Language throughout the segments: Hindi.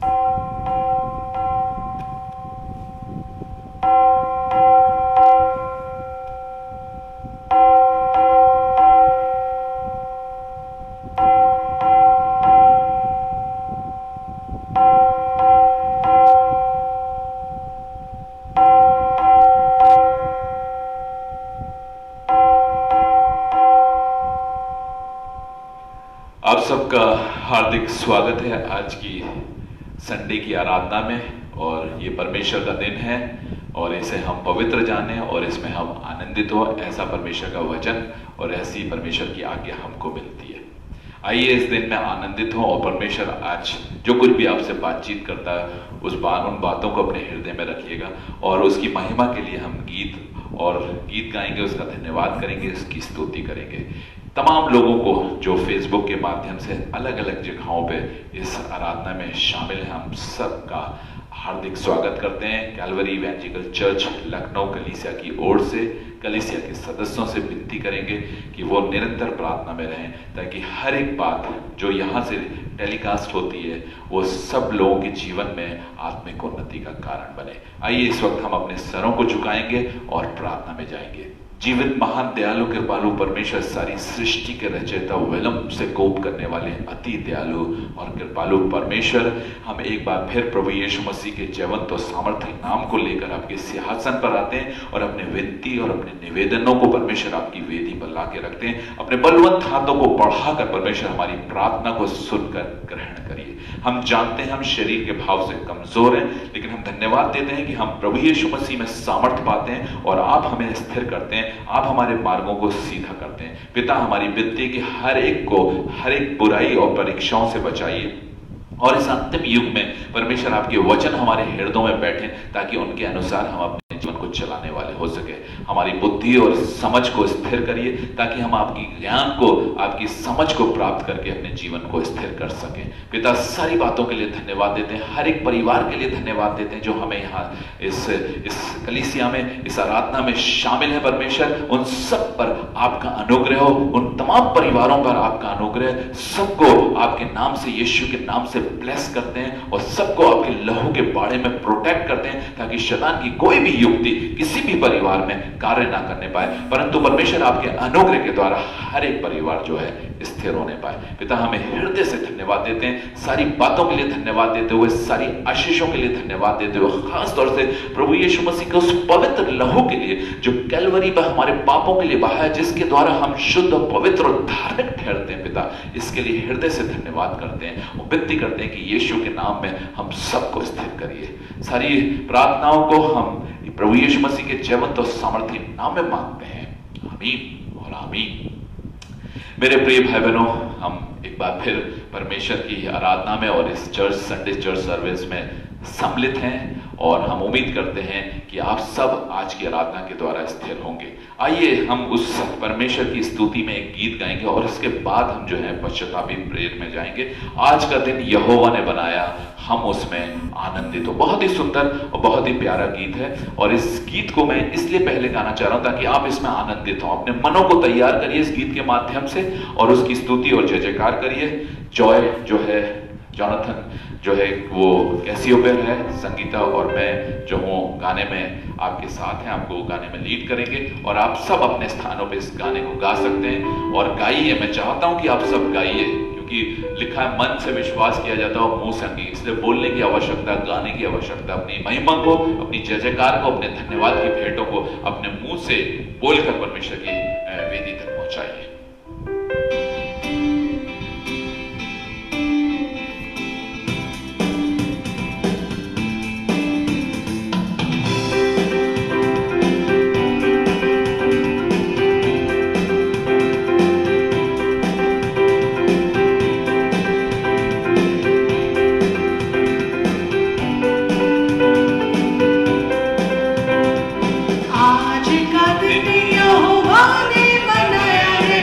आप सबका हार्दिक स्वागत है आज की संडे की आराधना में। और ये परमेश्वर का दिन है और इसे हम पवित्र जाने और इसमें हम आनंदित हो, ऐसा परमेश्वर का वचन और ऐसी परमेश्वर की आज्ञा हमको मिलती है। आइए इस दिन में आनंदित हो और परमेश्वर आज जो कुछ भी आपसे बातचीत करता है उन बातों को अपने हृदय में रखिएगा और उसकी महिमा के लिए हम गीत गाएंगे, उसका धन्यवाद करेंगे, उसकी स्तुति करेंगे। तमाम लोगों को जो फेसबुक के माध्यम से अलग अलग जगहों पे इस आराधना में शामिल हैं, हम सबका हार्दिक स्वागत करते हैं। कैलवरी इवेंजिकल चर्च लखनऊ कलीसिया की ओर से कलीसिया के सदस्यों से विनती करेंगे कि वो निरंतर प्रार्थना में रहें ताकि हर एक बात जो यहाँ से टेलीकास्ट होती है वो सब लोगों के जीवन में आत्मिक उन्नति का कारण बने। आइए इस वक्त हम अपने सरों को झुकाएंगे और प्रार्थना में जाएंगे। जीवित महान दयालु कृपालु परमेश्वर, सारी सृष्टि के रचयिता, विलंब से कोप करने वाले अति दयालु और कृपालु परमेश्वर, हम एक बार फिर प्रभु यीशु मसीह के जीवंत और सामर्थ्य नाम को लेकर आपके सिंहासन पर आते हैं और अपने विनती और अपने निवेदनों को परमेश्वर आपकी वेदी पर ला के रखते हैं। अपने बलवंत हाथों को बढ़ाकर परमेश्वर हमारी प्रार्थना को सुनकर ग्रहण करिए। हम जानते हैं हम शरीर के भाव से कमजोर हैं, लेकिन हम धन्यवाद देते हैं कि हम प्रभु यीशु मसीह में सामर्थ्य पाते हैं और आप हमें स्थिर करते हैं, आप हमारे मार्गों को सीधा करते हैं। पिता, हमारी विनती कि हर एक को हर एक बुराई और परीक्षाओं से बचाइए और इस अंतिम युग में परमेश्वर आपके वचन हमारे हृदयों में बैठे ताकि उनके अनुसार हम अपने जीवन को चलाने वाले हो सके। हमारी बुद्धि और समझ को स्थिर करिए ताकि हम आपकी ज्ञान को, आपकी समझ को प्राप्त करके अपने जीवन को स्थिर कर सकें। पिता, सारी बातों के लिए धन्यवाद देते हैं, हर एक परिवार के लिए धन्यवाद देते हैं जो हमें यहाँ इस कलीसिया में, इस आराधना में शामिल है। परमेश्वर, उन सब पर आपका अनुग्रह हो, उन तमाम परिवारों पर आपका अनुग्रह, सबको आपके नाम से, यीशु के नाम से ब्लेस करते हैं और सबको आपके लहू के बाड़े में प्रोटेक्ट करते हैं ताकि शैतान की कोई भी युक्ति किसी भी परिवार में कार्य ना करने पाए, परंतु परमेश्वर आपके अनुग्रह के द्वारा हर एक परिवार जो है स्थिर होने पाए। पिता, हमें हृदय से धन्यवाद देते हैं, सारी बातों के लिए धन्यवाद देते हुए, सारी आशीषों के लिए धन्यवाद देते हुए, खास तौर से प्रभु यीशु मसीह के उस पवित्र लहू के लिए जो कैलवरी पर हमारे पापों के लिए बहा है, जिसके द्वारा हम शुद्ध और पवित्र और धार्मिक ठहरते हैं। पिता, इसके लिए हृदय से धन्यवाद करते हैं और विनती करते हैं कि यीशु के नाम में हम सबको स्थिर करिए। सारी प्रार्थनाओं को हम प्रभु यीशु मसीह के जीवंत और सामर्थ्य नाम में मांगते हैं। आमीन और आमीन। मेरे प्रिय भाई बहनों, हम एक बार फिर परमेश्वर की आराधना में और इस संडे चर्च सर्विस में सम्मिलित हैं और हम उम्मीद करते हैं कि आप सब आज की आराधना के द्वारा स्थिर होंगे। आइए हम उस परमेश्वर की स्तुति में एक गीत गाएंगे और इसके बाद हम जो है पश्चातापी प्रेयर में जाएंगे। आज का दिन यहोवा ने बनाया, हम उसमें आनंदित हो। बहुत ही सुंदर और बहुत ही प्यारा गीत है और इस गीत को मैं इसलिए पहले गाना चाह रहा हूं ताकि आप इसमें आनंदित हो। अपने मनों को तैयार करिए इस गीत के माध्यम से और उसकी स्तुति और जय जयकार करिए। जॉय जो है, जॉनथन जो है वो कैसियोपेर है, संगीता और मैं जो हूँ गाने में आपके साथ हैं, आपको गाने में लीड करेंगे और आप सब अपने स्थानों पे इस गाने को गा सकते हैं और गाइए। मैं चाहता हूं कि आप सब गाइए क्योंकि लिखा है मन से विश्वास किया जाता है और मुंह से अंगीकार, इसलिए बोलने की आवश्यकता, गाने की आवश्यकता। अपनी महिमा को, अपनी जय जयकार को, अपने धन्यवाद की भेंटों को अपने मुंह से बोलकर परमेश्वर की वेदी तक पहुंचाइए। आज का दिन यहोवा ने बनाया है,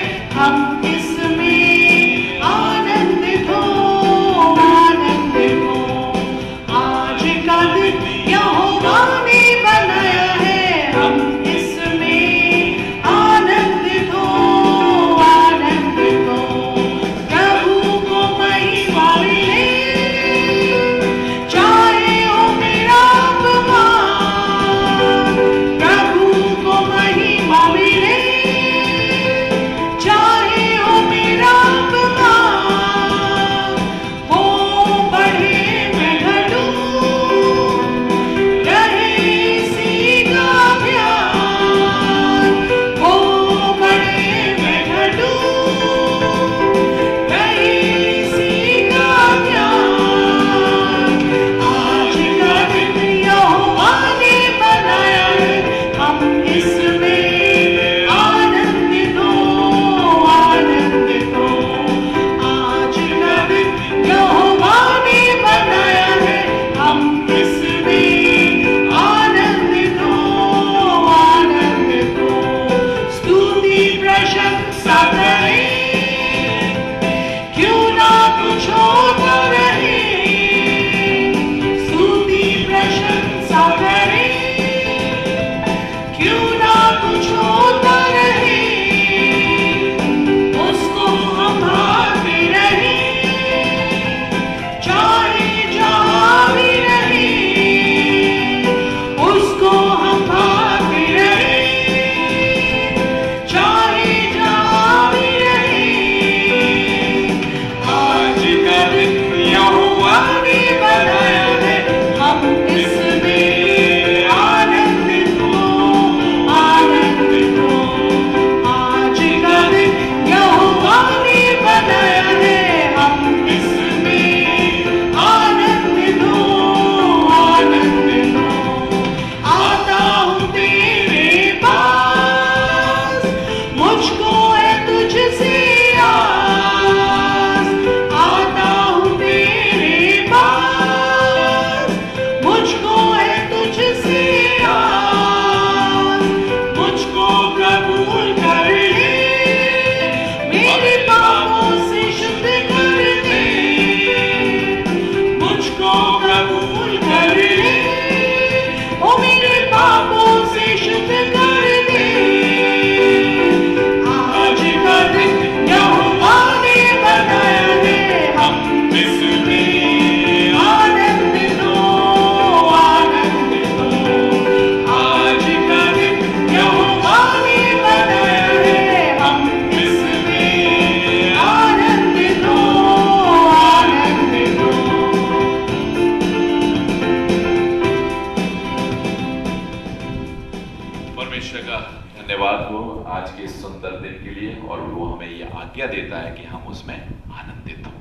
और वो हमें ये आज्ञा देता है कि हम उसमें आनंदित हों।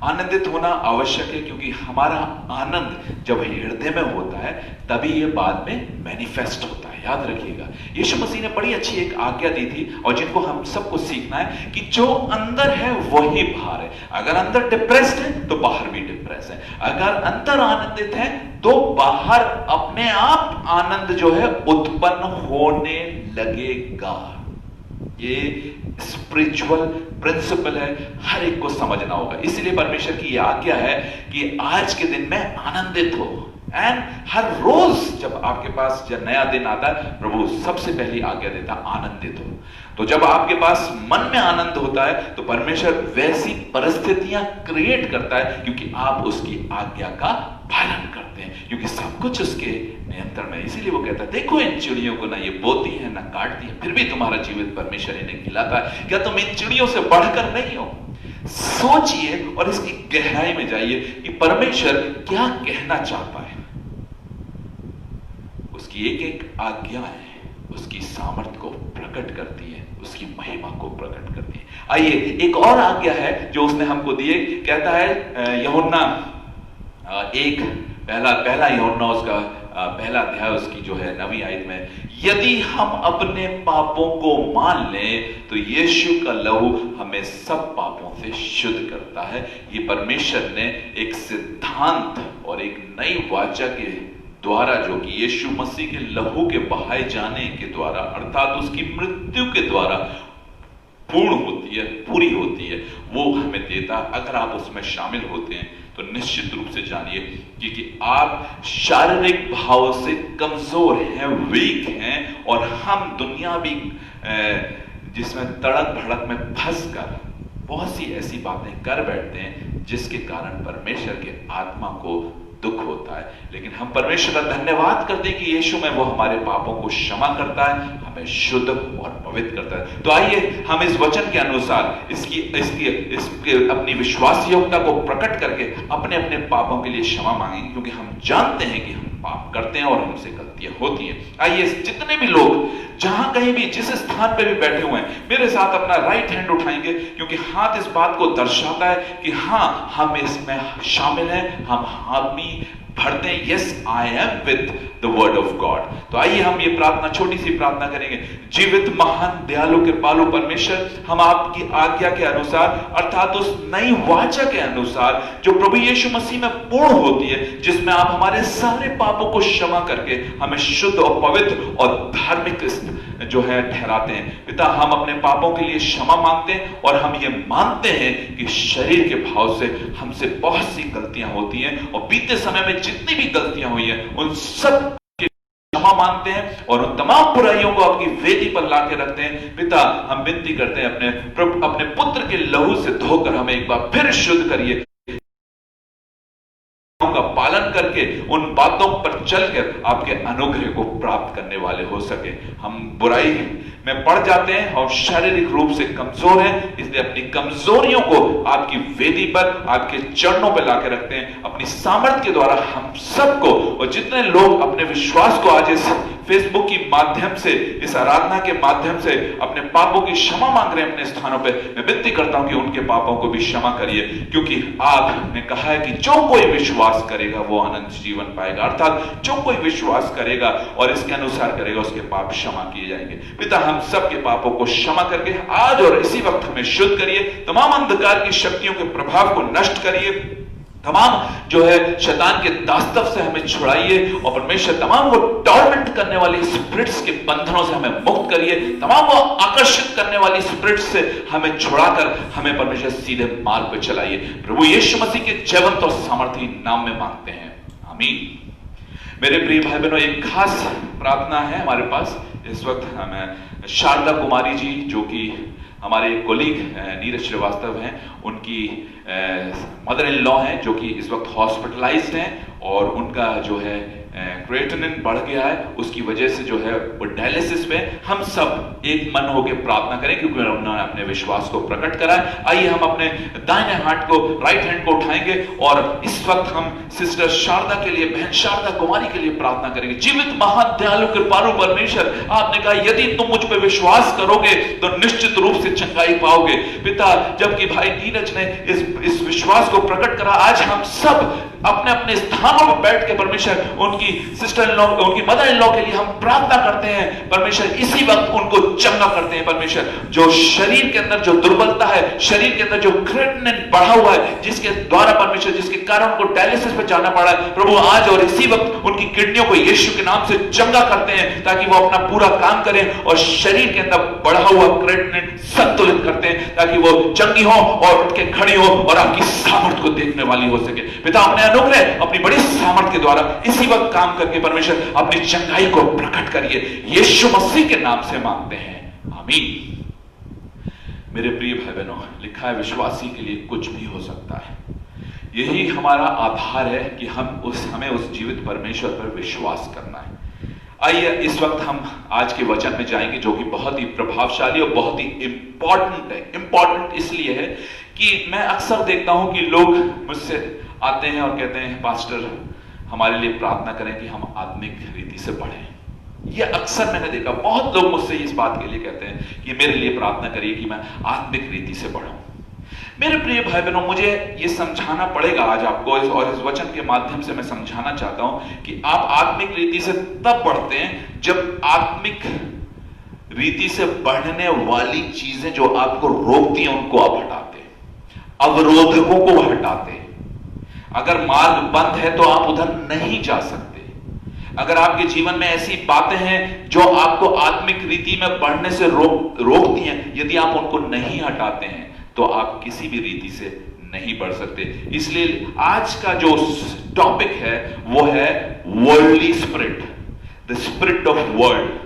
आनंदित होना आवश्यक है, क्योंकि हमारा आनंद जब हृदय में होता है तभी ये बाद में मैनिफेस्ट होता है। याद रखिएगा, यीशु मसीह ने बड़ी अच्छी एक आज्ञा दी थी और जिनको हम सबको सीखना है कि जो अंदर है वही बाहर है। अगर अंदर डिप्रेस्ड है तो बाहर भी डिप्रेस है, अगर अंदर आनंदित है तो बाहर अपने आप आनंद जो है उत्पन्न होने लगेगा। ये स्पिरिचुअल प्रिंसिपल है, हर एक को समझना होगा। इसलिए परमेश्वर की यह आज्ञा है कि आज के दिन में आनंदित हो। एंड हर रोज जब आपके पास जब नया दिन आता है, प्रभु सबसे पहली आज्ञा देता आनंदित हो। तो जब आपके पास मन में आनंद होता है तो परमेश्वर वैसी परिस्थितियां क्रिएट करता है, क्योंकि आप उसकी आज्ञा का पालन करते हैं, क्योंकि सब कुछ उसके नियंत्रण में। इसीलिए वो कहता है, देखो इन चिड़ियों को, ना ये बोती है ना काटती है, फिर भी तुम्हारा जीवित परमेश्वर इन्हें खिलाता है। क्या तुम इन चिड़ियों से बढ़कर नहीं हो? सोचिए और इसकी गहराई में जाइए कि परमेश्वर क्या कहना चाहता है। उसकी एक एक आज्ञा है उसकी सामर्थ को प्रकट करती है, उसकी महिमा को प्रकट करती है। आइए एक और आज्ञा है जो उसने हमको दी है। कहता है यूहन्ना एक पहला यूहन्ना उसका पहला अध्याय उसकी जो है 9वीं आयत में, यदि हम अपने पापों को मान लें तो यीशु का लहू हमें सब पापों से शुद्ध करता है। ये परमेश्वर ने एक सिद्धांत और एक नई वाचा के द्वारा, जो कि यीशु मसीह के लहू के बहाए जाने के द्वारा, अर्थात उसकी मृत्यु के द्वारा पूर्ण होती है, पूरी होती है, वो हमें देता। अगर आप उसमें शामिल होते हैं तो निश्चित रूप से जानिए कि आप शारीरिक भाव से कमजोर हैं, वीक हैं, और हम दुनियावी जिसमें तड़क भड़क में फंसकर बहुत सी ऐसी बातें कर बैठते हैं जिसके कारण परमेश्वर के आत्मा को दुख होता है। लेकिन हम परमेश्वर का धन्यवाद करते हैं कि यीशु में वो हमारे पापों को क्षमा करता है, हमें शुद्ध और पवित्र करता है। तो आइए हम इस वचन के अनुसार इसकी अपनी विश्वास योग्यता को प्रकट करके अपने अपने पापों के लिए क्षमा मांगेंगे, क्योंकि हम जानते हैं कि हम पाप करते हैं और हमसे गलतियां होती हैं। आइए जितने भी लोग जहां कहीं भी जिस स्थान पे भी बैठे हुए हैं, मेरे साथ अपना राइट हैंड उठाएंगे, क्योंकि हाथ इस बात को दर्शाता है कि हाँ, हम इसमें शामिल हैं, हम हामी भरते हैं। Yes I am with the word of God. तो आइए हम ये प्रार्थना, छोटी सी प्रार्थना करेंगे। जीवित महान दयालु कृपालु परमेश्वर, हम आपकी आज्ञा के अनुसार, अर्थात उस नई वाचा के अनुसार जो प्रभु यीशु मसीह में पूर्ण होती है, जिसमें आप हमारे सारे पापों को क्षमा करके हमें शुद्ध और पवित्र और धार्मिक जो है ठहराते हैं। पिता, हम अपने पापों के लिए क्षमा मांगते हैं और हम ये मानते हैं कि शरीर के भाव से हमसे बहुत सी गलतियां होती हैं, और बीते समय में जितनी भी गलतियां हुई हैं उन सब के क्षमा मांगते हैं और उन तमाम बुराइयों को आपकी वेदी पर लाके रखते हैं। पिता, हम विनती करते हैं अपने पुत्र के लहू से धोकर हमें एक बार फिर शुद्ध करिए, का पालन करके उन बातों पर चलकर आपके अनुग्रह को प्राप्त करने वाले हो सके। हम बुराई में पड़ जाते हैं और शारीरिक रूप से कमजोर हैं, इसलिए अपनी कमजोरियों को आपकी वेदी पर, आपके चरणों पर लाके रखते हैं। अपनी सामर्थ्य के द्वारा हम सबको, और जितने लोग अपने विश्वास को आज इस फेसबुक के माध्यम से, इस आराधना के माध्यम से अपने पापों की क्षमा मांग रहे हैं अपने स्थानों पे, मैं विनती करता हूं कि उनके पापों को भी क्षमा करिए, क्योंकि आपने कहा है कि जो कोई विश्वास करेगा वो अनंत जीवन पाएगा। अर्थात जो कोई विश्वास करेगा और इसके अनुसार करेगा उसके पाप क्षमा किए जाएंगे। पिता, हम सबके पापों को क्षमा करके आज और इसी वक्त हमें शुद्ध करिए, तमाम अंधकार की शक्तियों के प्रभाव को नष्ट करिए, तमाम जो है शैतान के दास्तव से हमें छुड़ाइए, और परमेश्वर तमाम वो टॉर्मेंट करने वाली स्पिरिट्स के बंधनों से हमें मुक्त करिए, तमाम वो आकर्षित करने वाली स्पिरिट्स से हमें छुड़ाकर हमें परमेश्वर सीधे मार्ग पर चलाइए। प्रभु यीशु मसीह के जीवंत और सामर्थी नाम में मांगते हैं, आमीन। मेरे प्रिय भाई बहनों, एक खास प्रार्थना है हमारे पास इस वक्त। हमें शारदा कुमारी जी, जो कि हमारे कोलीग नीरज श्रीवास्तव हैं, उनकी मदर इन लॉ हैं, जो कि इस वक्त हॉस्पिटलाइज्ड हैं, और उनका जो है क्रिएटिनिन बढ़ गया है, उसकी वजह से जो है वो डायलिसिस में हम सब एक मन होकर प्रार्थना करें, क्योंकि उन्होंने अपने विश्वास को प्रकट करा है। आइए हम अपने दाहिने हाथ को, राइट हैंड को उठाएंगे और इस वक्त हम सिस्टर शारदा के लिए, बहन शारदा कुमारी के लिए प्रार्थना करेंगे। जीवित महान दयालु कृपालु परमेश्वर, आपने कहा यदि तुम मुझ पर विश्वास करोगे तो निश्चित रूप से चंगाई पाओगे। पिता, जबकि भाई नीरज ने इस विश्वास को प्रकट करा, आज हम सब अपने अपने स्थानों पर बैठ के परमेश्वर उनकी सिस्टर इन लॉ, उनकी मदर इन लॉ के लिए हम प्रार्थना करते हैं। परमेश्वर इसी वक्त उनको चंगा करते हैं। परमेश्वर जो शरीर के अंदर जो दुर्बलता है, शरीर के अंदर जो क्रिएटिनिन बढ़ा हुआ है, जिसके द्वारा परमेश्वर, जिसके कारण उनको डायलिसिस पे जाना पड़ा है, प्रभु आज और इसी वक्त उनकी किडनियों को यीशु के नाम से चंगा करते हैं, ताकि वो अपना पूरा काम करें और शरीर के अंदर बढ़ा हुआ क्रिएटिनिन संतुलित करते हैं, ताकि वो चंगी हो और उठ के खड़ी हो और आपकी सामर्थ को देखने वाली हो सके। पिता, अपने अनुग्रह, अपनी बड़ी सामर्थ के द्वारा इसी वक्त काम करके परमेश्वर अपनी चंगाई को प्रकट करिए, यीशु मसीह के नाम से मांगते हैं, आमीन। मेरे प्रिय भाई बहनों, लिखा है विश्वासी के लिए कुछ भी हो सकता है। यही हमारा आधार है कि हमें उस जीवित परमेश्वर पर विश्वास करना है। आइए इस वक्त हम आज के वचन में जाएंगे, जो कि बहुत ही प्रभावशाली और बहुत ही इंपॉर्टेंट है। इंपॉर्टेंट इसलिए है कि मैं अक्सर देखता हूं कि लोग मुझसे आते हैं और कहते हैं, पास्टर हमारे लिए प्रार्थना करें कि हम आत्मिक रीति से बढ़ें। यह अक्सर मैंने देखा, बहुत लोग मुझसे इस बात के लिए कहते हैं कि मेरे लिए प्रार्थना करिए कि मैं आत्मिक रीति से बढ़ूं। मेरे प्रिय भाई बहनों, मुझे यह समझाना पड़ेगा आज आपको, और इस वचन के माध्यम से मैं समझाना चाहता हूं कि आप आत्मिक रीति से तब बढ़ते हैं जब आत्मिक रीति से बढ़ने वाली चीजें जो आपको रोकती हैं उनको आप हटाते हैं, अवरोधकों को हटाते हैं। अगर मार्ग बंद है तो आप उधर नहीं जा सकते। अगर आपके जीवन में ऐसी बातें हैं जो आपको आत्मिक रीति में बढ़ने से रोकती हैं, यदि आप उनको नहीं हटाते हैं तो आप किसी भी रीति से नहीं बढ़ सकते। इसलिए आज का जो टॉपिक है वो है worldly spirit, the spirit of world.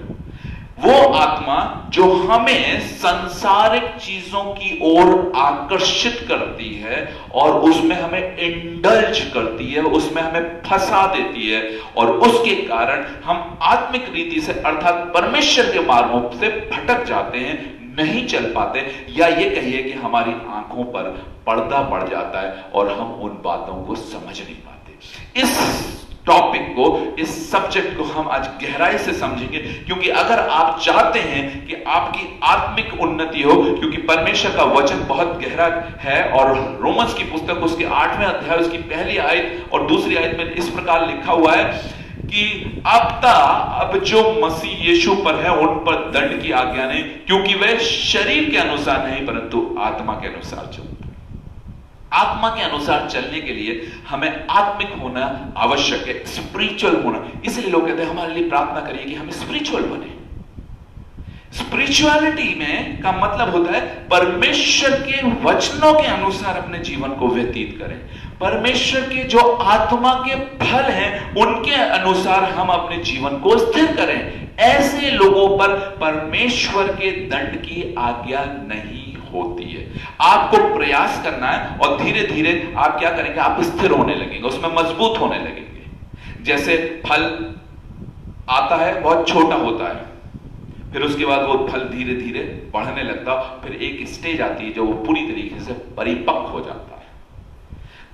वो आत्मा जो हमें संसारिक चीजों की ओर आकर्षित करती है और उसमें हमें इंडल्ज करती है, उसमें हमें फंसा देती है, और उसके कारण हम आत्मिक रीति से अर्थात परमेश्वर के मार्गों से भटक जाते हैं, नहीं चल पाते, या ये कहिए कि हमारी आंखों पर पर्दा पड़ जाता है और हम उन बातों को समझ नहीं पाते। इस टॉपिक को, इस सब्जेक्ट को हम आज गहराई से समझेंगे, क्योंकि अगर आप चाहते हैं कि आपकी आत्मिक उन्नति हो, क्योंकि परमेश्वर का वचन बहुत गहरा है, और रोमन्स की पुस्तक उसके 8वें अध्याय उसकी पहली आयत और दूसरी आयत में इस प्रकार लिखा हुआ है कि अब जो मसीह यीशु पर है उन पर दंड की आज्ञा नहीं, क्योंकि वह शरीर के अनुसार नहीं परंतु आत्मा के अनुसार चलते। आत्मा के अनुसार चलने के लिए हमें आत्मिक होना आवश्यक है, स्पिरिचुअल होना। इसलिए लोग कहते हैं हमारे लिए प्रार्थना करिए कि हम स्पिरिचुअल बने। स्पिरिचुअलिटी में का मतलब होता है परमेश्वर के वचनों के अनुसार अपने जीवन को व्यतीत करें, परमेश्वर के जो आत्मा के फल हैं उनके अनुसार हम अपने जीवन को स्थिर करें। ऐसे लोगों पर परमेश्वर के दंड की आज्ञा नहीं होती है। आपको प्रयास करना है और धीरे धीरे आप क्या करेंगे, आप स्थिर होने लगेंगे, उसमें मजबूत होने लगेंगे। जैसे फल आता है, बहुत छोटा होता है, फिर उसके बाद वो फल धीरे धीरे बढ़ने लगता है, फिर एक स्टेज आती है जो वो पूरी तरीके से परिपक्व हो जाता है।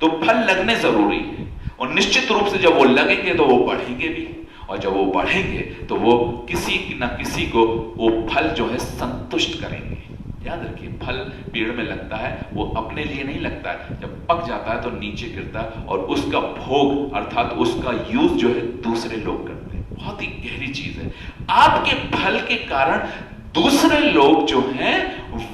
तो फल लगने जरूरी है, और निश्चित रूप से जब वो लगेंगे तो वो बढ़ेंगे भी, और जब वो बढ़ेंगे तो वो किसी न किसी को वो फल जो है संतुष्ट करेंगे। याद रखिए, फल पेड़ में लगता है वो अपने लिए नहीं लगता है, जब पक जाता है तो नीचे गिरता है, और उसका भोग अर्थात उसका यूज जो है दूसरे लोग करते हैं। बहुत ही गहरी चीज है। आपके फल के कारण दूसरे लोग जो हैं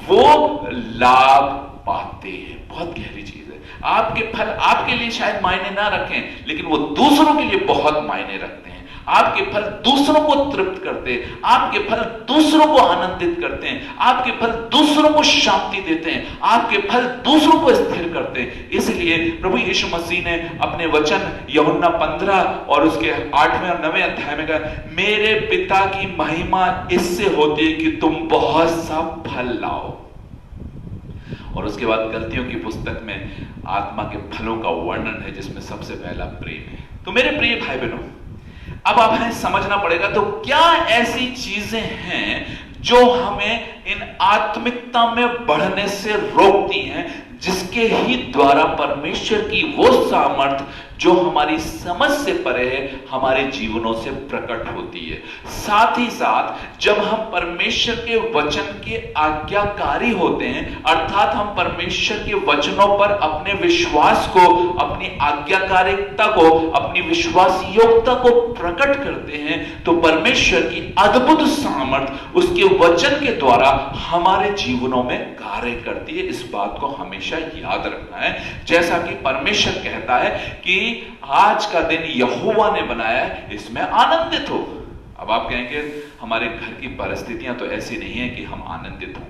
वो लाभ पाते हैं। बहुत गहरी चीज है। आपके फल आपके लिए शायद मायने ना रखें, लेकिन वो दूसरों के लिए बहुत मायने रखते हैं। आपके फल दूसरों को तृप्त करते हैं, आपके फल दूसरों को आनंदित करते हैं, आपके फल दूसरों को शांति देते हैं, आपके फल दूसरों को स्थिर करते हैं। इसलिए प्रभु यीशु मसीह ने अपने वचन यूहन्ना 15 और उसके 8वें और 9वें अध्याय में कहा, मेरे पिता की महिमा इससे होती है कि तुम बहुत सा फल लाओ। और उसके बाद गलतियों की पुस्तक में आत्मा के फलों का वर्णन है, जिसमें सबसे पहला प्रेम है। तो मेरे प्रिय भाई बहनों, अब आप हमें समझना पड़ेगा, तो क्या ऐसी चीजें हैं जो हमें इन आत्मिकता में बढ़ने से रोकती हैं, जिसके ही द्वारा परमेश्वर की वो सामर्थ जो हमारी समझ से परे है हमारे जीवनों से प्रकट होती है। साथ ही साथ जब हम परमेश्वर के वचन के आज्ञाकारी होते हैं, अर्थात हम परमेश्वर के वचनों पर अपने विश्वास को, अपनी आज्ञाकारिता को, अपनी विश्वास योग्यता को प्रकट करते हैं, तो परमेश्वर की अद्भुत सामर्थ उसके वचन के द्वारा हमारे जीवनों में कार्य करती है। इस बात को हमेशा याद रखना है। जैसा कि परमेश्वर कहता है कि आज का दिन यहोवा ने बनाया है, इसमें आनंदित हो। अब आप कहेंगे हमारे घर की परिस्थितियां तो ऐसी नहीं है कि हम आनंदित हों,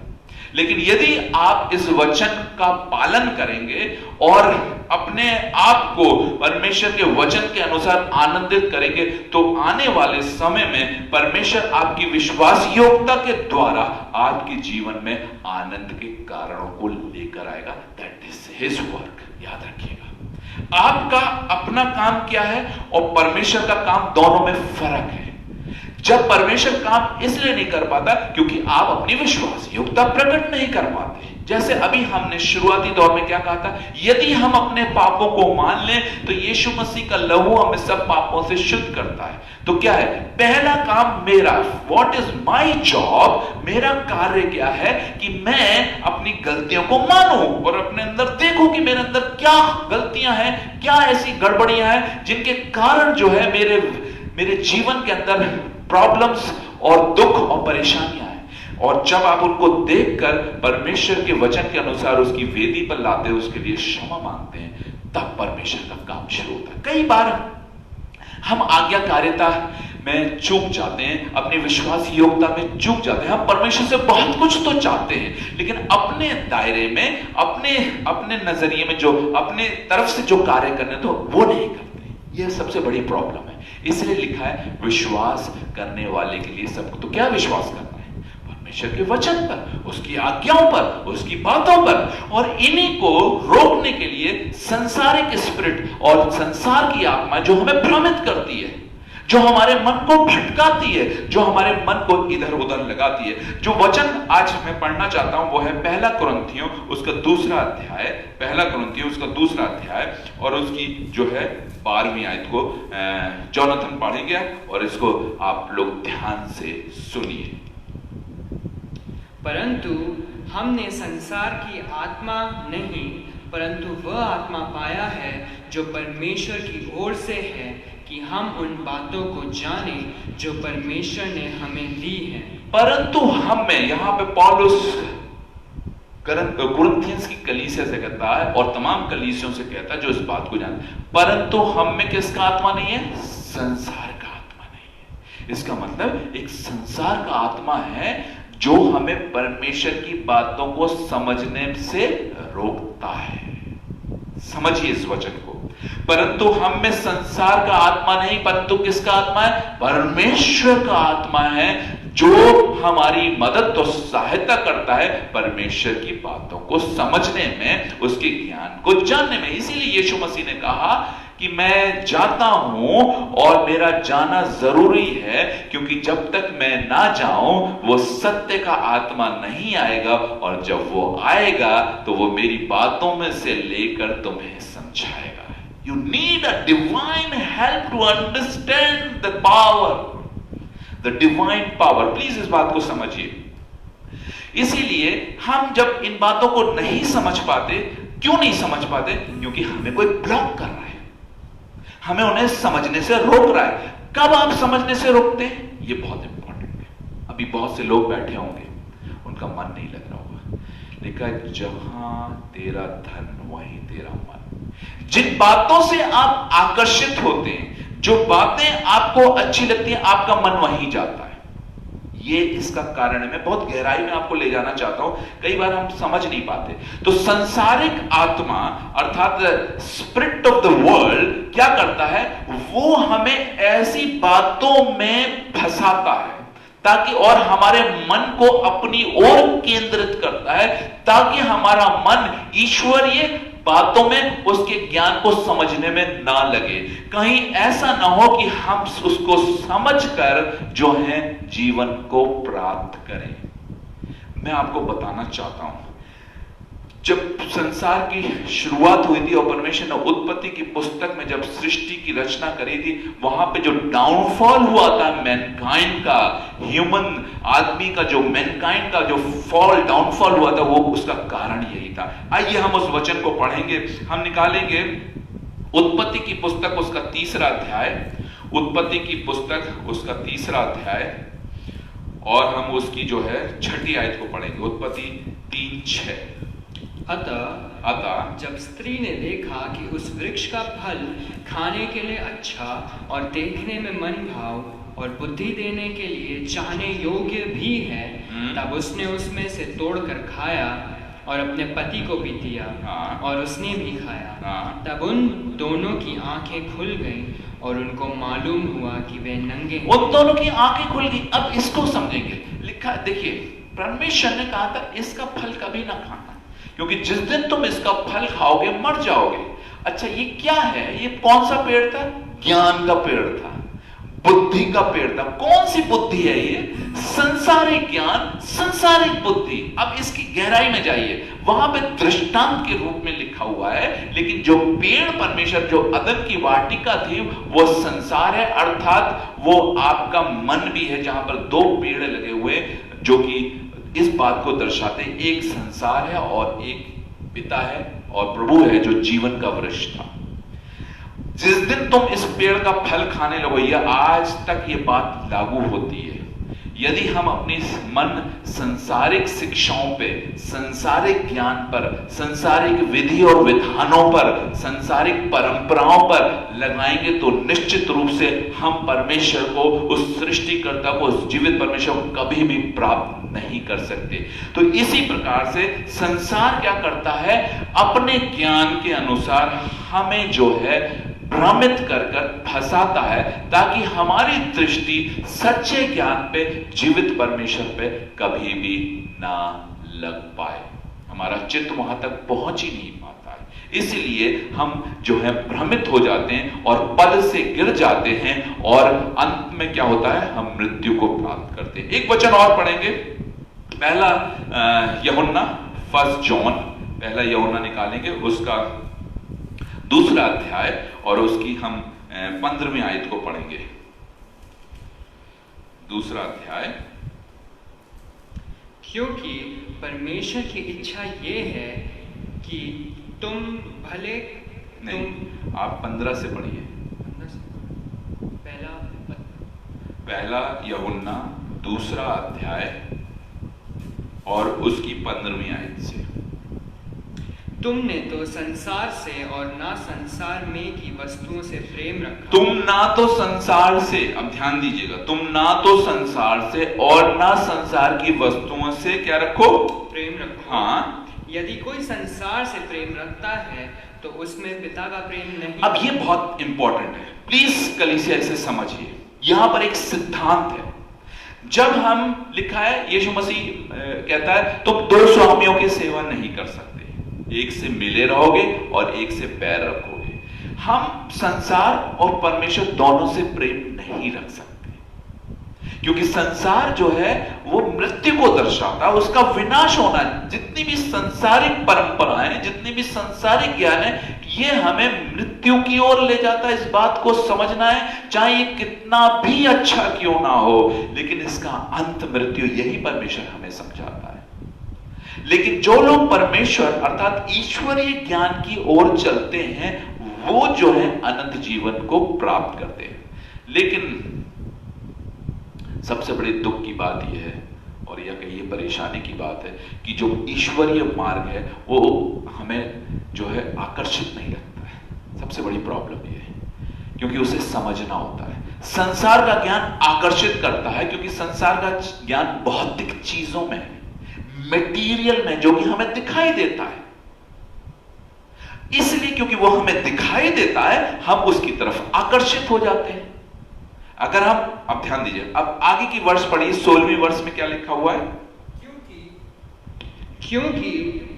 लेकिन यदि आप इस वचन का पालन करेंगे और अपने आप को परमेश्वर के वचन के अनुसार आनंदित करेंगे, तो आने वाले समय में परमेश्वर आपकी विश्वास योग्यता के द्वारा आपके जीवन में आनंद के कारणों को लेकर आएगा। That is his work. याद रखिएगा, आपका अपना काम क्या है और परमेश्वर का काम, दोनों में फर्क है। जब परमेश्वर काम इसलिए नहीं कर पाता क्योंकि आप अपनी विश्वास योग्यता प्रकट नहीं कर पाते। जैसे अभी हमने शुरुआती दौर में क्या कहा था, यदि हम अपने पापों को मान लें तो यीशु मसीह का लहू हमें सब पापों से शुद्ध करता है। तो क्या है पहला काम मेरा, व्हाट इज माई जॉब, मेरा कार्य क्या है कि मैं अपनी गलतियों को मानूं और अपने अंदर देखूं कि मेरे अंदर क्या गलतियां हैं, क्या ऐसी गड़बड़ियां हैं जिनके कारण जो है मेरे जीवन के अंदर प्रॉब्लम्स और दुख और परेशानियां हैं। और जब आप उनको देखकर परमेश्वर के वचन के अनुसार उसकी वेदी पर लाते हैं, उसके लिए क्षमा मांगते हैं, तब परमेश्वर का काम शुरू होता है। कई बार हम आज्ञाकारिता में चूक जाते हैं, अपनी विश्वास योग्यता में चूक जाते हैं। हम परमेश्वर से बहुत कुछ तो चाहते हैं, लेकिन अपने दायरे में, अपने नजरिए में जो अपने तरफ से जो कार्य करने तो वो नहीं करते। यह सबसे बड़ी प्रॉब्लम है। इसलिए लिखा है विश्वास करने वाले के लिए सबको, तो क्या विश्वास करना है? परमेश्वर के वचन पर, उसकी आज्ञाओं पर, उसकी बातों पर। और इन्हीं को रोकने के लिए संसारिक स्पिरिट और संसार की आत्मा जो हमें भ्रमित करती है, जो हमारे मन को भटकाती है, जो हमारे मन को इधर उधर लगाती है। जो वचन आज मैं पढ़ना चाहता हूं वो है पहला कुरिन्थियों उसका दूसरा अध्याय, पहला कुरिन्थियों उसका दूसरा अध्याय और उसकी जो है 12वीं आयत को जोनाथन पढ़ेंगे और इसको आप लोग ध्यान से सुनिए। परंतु हमने संसार की आत्मा नहीं, परंतु वह आत्मा पाया है जो परमेश्वर की ओर से है, कि हम उन बातों को जाने जो परमेश्वर ने हमें दी हैं। परंतु हम में, यहां पे पौलुस कुरिन्थियंस की कलीसिया से कहता है और तमाम कलीसियों से कहता है जो इस बात को जानते, परंतु हम में किसका आत्मा नहीं है? संसार का आत्मा नहीं है। इसका मतलब एक संसार का आत्मा है जो हमें परमेश्वर की बातों को समझने से रोकता है। समझिए इस वचन को। परंतु हम में संसार का आत्मा नहीं, परंतु किसका आत्मा है? परमेश्वर का आत्मा है जो हमारी मदद और सहायता करता है परमेश्वर की बातों को समझने में, उसके ज्ञान को जानने में। इसीलिए यीशु मसीह ने कहा कि मैं जाता हूं और मेरा जाना जरूरी है, क्योंकि जब तक मैं ना जाऊं वो सत्य का आत्मा नहीं आएगा, और जब वो आएगा तो वो मेरी बातों में से लेकर तुम्हें समझाएगा। You need a divine help to understand the power, the divine power. Please इस बात को समझिए। इसीलिए हम जब इन बातों को नहीं समझ पाते, क्यों नहीं समझ पाते? क्योंकि हमें कोई ब्लॉक कर रहा है, हमें उन्हें समझने से रोक रहा है। कब आप समझने से रोकते हैं? ये बहुत इंपॉर्टेंट है। अभी बहुत से लोग बैठे होंगे, उनका मन नहीं लग रहा होगा, लेकिन जहां तेरा धन वहीं तेरा मन। जिन बातों से आप आकर्षित होते हैं, जो बातें आपको अच्छी लगती हैं, आपका मन वहीं जाता है। ये इसका कारण है। मैं बहुत गहराई में आपको ले जाना चाहता हूं, कई बार हम समझ नहीं पाते। तो संसारिक आत्मा अर्थात स्पिरिट ऑफ द वर्ल्ड क्या करता है? वो हमें ऐसी बातों में फंसाता है ताकि, और हमारे मन को अपनी ओर केंद्रित करता है ताकि हमारा मन ईश्वरीय बातों में, उसके ज्ञान को समझने में ना लगे। कहीं ऐसा ना हो कि हम उसको समझकर जो है जीवन को प्राप्त करें। मैं आपको बताना चाहता हूं, जब संसार की शुरुआत हुई थी और परमेश्वर ने उत्पत्ति की पुस्तक में जब सृष्टि की रचना करी थी, वहां पे जो डाउनफॉल हुआ था मैनकाइंड का, ह्यूमन आदमी का जो मैनकाइंड का जो फॉल डाउनफॉल हुआ था, वो उसका कारण यही था। आइए हम उस वचन को पढ़ेंगे। हम निकालेंगे उत्पत्ति की पुस्तक उसका 3रा अध्याय, उत्पत्ति की पुस्तक उसका 3रा अध्याय, और हम उसकी जो है 6ठी आयत को पढ़ेंगे। उत्पत्ति 3:6। अतः जब स्त्री ने देखा कि उस वृक्ष का फल खाने के लिए अच्छा और देखने में मन भाव और बुद्धि देने के लिए चाहने योग्य भी है, तब उसने उसमें से तोड़कर खाया और अपने पति को भी दिया, और उसने भी खाया। तब उन दोनों की आंखें खुल गईं और उनको मालूम हुआ कि वे नंगे हैं। उन दोनों की आंखें खुल गई। अब इसको समझेंगे। लिखा, देखिए, परमेश्वर ने कहा था इसका फल कभी ना खाना, क्योंकि जिस दिन तुम इसका फल खाओगे मर जाओगे। अच्छा, ये क्या है? ये कौन सा पेड़ था? ज्ञान का पेड़ था, बुद्धि का पेड़ था। कौन सी बुद्धि है ये? संसारिक ज्ञान, संसारिक बुद्धि। अब इसकी गहराई में जाइए, वहां पे दृष्टांत के रूप में लिखा हुआ है, लेकिन जो पेड़ परमेश्वर, जो अदन की वाटिका थी, वो संसार है, अर्थात वो आपका मन भी है, जहां पर 2 पेड़ लगे हुए जो कि इस बात को दर्शाते हैं, एक संसार है और एक पिता है और प्रभु है जो जीवन का वृक्ष था। जिस दिन तुम इस पेड़ का फल खाने लगो, यह आज तक ये बात लागू होती है। यदि हम अपनी मन संसारिक शिक्षाओं पे, संसारिक ज्ञान पर, संसारिक विधि और विधानों पर, संसारिक परंपराओं पर लगाएंगे, तो निश्चित रूप से हम परमेश्वर को, उस सृष्टिकर्ता को, उस जीवित परमेश्वर को कभी भी प्राप्त नहीं कर सकते। तो इसी प्रकार से संसार क्या करता है? अपने ज्ञान के अनुसार हमें जो है भ्रमित कर फंसाता है, ताकि हमारी दृष्टि सच्चे ज्ञान पे, जीवित परमेश्वर पे कभी भी ना लग पाए। हमारा चित्त वहां तक पहुंच ही नहीं पाता है। इसलिए हम जो है भ्रमित हो जाते हैं और पद से गिर जाते हैं, और अंत में क्या होता है? हम मृत्यु को प्राप्त करते हैं। एक वचन और पढ़ेंगे, पहला यूहन्ना, 1 जॉन, पहला यूहन्ना निकालेंगे, उसका 2रा अध्याय, और उसकी हम 15वीं आयत को पढ़ेंगे। 2रा अध्याय। क्योंकि परमेश्वर की इच्छा ये है कि तुम भले नहीं, आप 15 से पढ़िए। पहला यूहन्ना 2रा अध्याय और उसकी 15वीं आयत से। तुमने तो संसार से और ना संसार में की वस्तुओं से प्रेम रखा। तुम ना तो संसार से, अब ध्यान दीजिएगा, तुम ना तो संसार से और ना संसार की वस्तुओं से क्या रखो? प्रेम रखो। हाँ, यदि कोई संसार से प्रेम रखता है तो उसमें पिता का प्रेम नहीं। अब ये बहुत इंपॉर्टेंट है, प्लीज कलीसिया इसे समझिए। यहां पर एक सिद्धांत है। जब हम, लिखा है, यीशु मसीह कहता है तुम 2 स्वामियों की सेवा नहीं कर सकते, एक से मिले रहोगे और एक से बैर रखोगे। हम संसार और परमेश्वर दोनों से प्रेम नहीं रख सकते, क्योंकि संसार जो है वो मृत्यु को दर्शाता है, उसका विनाश होना। जितनी भी संसारिक परंपराएं, जितनी भी संसारिक ज्ञान है, ये हमें मृत्यु की ओर ले जाता है। इस बात को समझना है, चाहे ये कितना भी अच्छा क्यों ना हो, लेकिन इसका अंत मृत्यु, यही परमेश्वर हमें समझाता है। लेकिन जो लोग परमेश्वर अर्थात ईश्वरीय ज्ञान की ओर चलते हैं, वो जो है अनंत जीवन को प्राप्त करते हैं। लेकिन सबसे बड़े दुख की बात यह है, और यह कहिए परेशानी की बात है, कि जो ईश्वरीय मार्ग है वो हमें जो है आकर्षित नहीं लगता है। सबसे बड़ी प्रॉब्लम यह है, क्योंकि उसे समझना होता है। संसार का ज्ञान आकर्षित करता है, क्योंकि संसार का ज्ञान भौतिक चीजों में है, मटेरियल में, जो कि हमें दिखाई देता है। इसलिए क्योंकि वो हमें दिखाई देता है, हम उसकी तरफ आकर्षित हो जाते हैं। अगर हम, अब ध्यान दीजिए, अब आगे की वर्ष पढ़िए, 16वीं वर्ष में क्या लिखा हुआ है? क्योंकि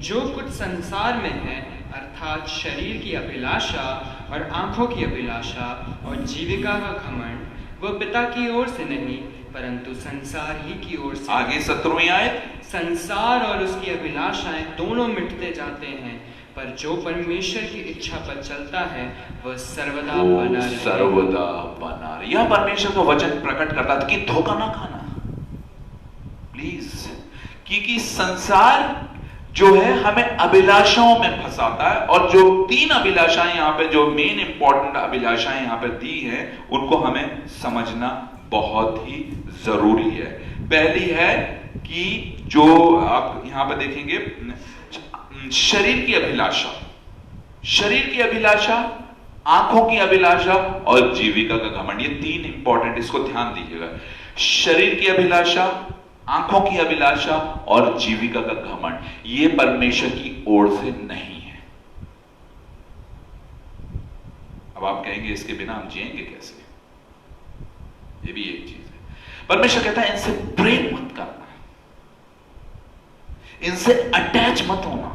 जो कुछ संसार में है अर्थात शरीर की अभिलाषा और आंखों की अभिलाषा और जीविका का घमंड वो पिता की ओर से नहीं परंतु संसार ही की ओर से। आगे 17वीं आयत, संसार और उसकी अभिलाषाएं दोनों मिटते जाते हैं पर जो परमेश्वर की इच्छा पर चलता है वह सर्वदा बना रहे। सर्वदा बना रहे। यह परमेश्वर का वचन प्रकट करता था कि धोखा ना खाना प्लीज, क्योंकि संसार जो है हमें अभिलाषाओं में फंसाता है, और जो 3 अभिलाषाएं यहाँ पे, जो मेन इंपॉर्टेंट अभिलाषाएं यहाँ पे दी हैं, उनको हमें समझना बहुत ही जरूरी है। पहली है कि जो आप यहां पे देखेंगे, शरीर की अभिलाषा, शरीर की अभिलाषा, आंखों की अभिलाषा और जीविका का घमंड। ये 3 इंपॉर्टेंट, इसको ध्यान दीजिएगा। शरीर की अभिलाषा, आंखों की अभिलाषा और जीविका का घमंड, ये परमेश्वर की ओर से नहीं है। अब आप कहेंगे इसके बिना हम जिएंगे कैसे? ये भी एक चीज है। परमेश्वर कहता है इनसे प्रेम मत करना, इनसे अटैच मत होना,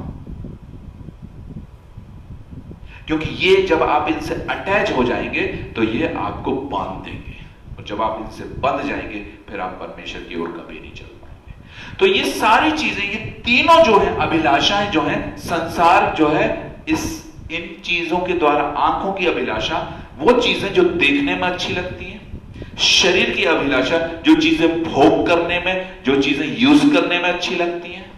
क्योंकि ये जब आप इनसे अटैच हो जाएंगे तो ये आपको बांध देंगे, और जब आप इनसे बंध जाएंगे फिर आप परमेश्वर की ओर कभी नहीं चल पाएंगे। तो ये सारी चीजें, ये तीनों जो है अभिलाषाएं जो है, संसार जो है, इन चीजों के द्वारा, आंखों की अभिलाषा वो चीजें जो देखने में अच्छी लगती हैं, शरीर की अभिलाषा जो चीजें भोग करने में, जो चीजें यूज करने में अच्छी लगती हैं,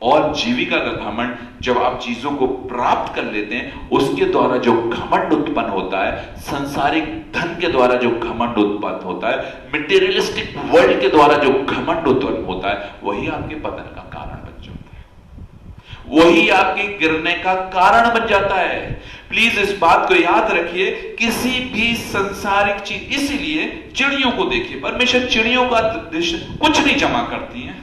और जीविका का घमंड जब आप चीजों को प्राप्त कर लेते हैं उसके द्वारा जो घमंड उत्पन्न होता है, सांसारिक धन के द्वारा जो घमंड उत्पन्न होता है, मटेरियलिस्टिक वर्ल्ड के द्वारा जो घमंड उत्पन्न होता है, वही आपके पतन का कारण बन जाता है, वही आपके गिरने का कारण बन जाता है। प्लीज इस बात को याद रखिए, किसी भी संसारिक चीज, इसीलिए चिड़ियों को देखिए, परमेश्वर चिड़ियों का दृश्य कुछ नहीं जमा करती है।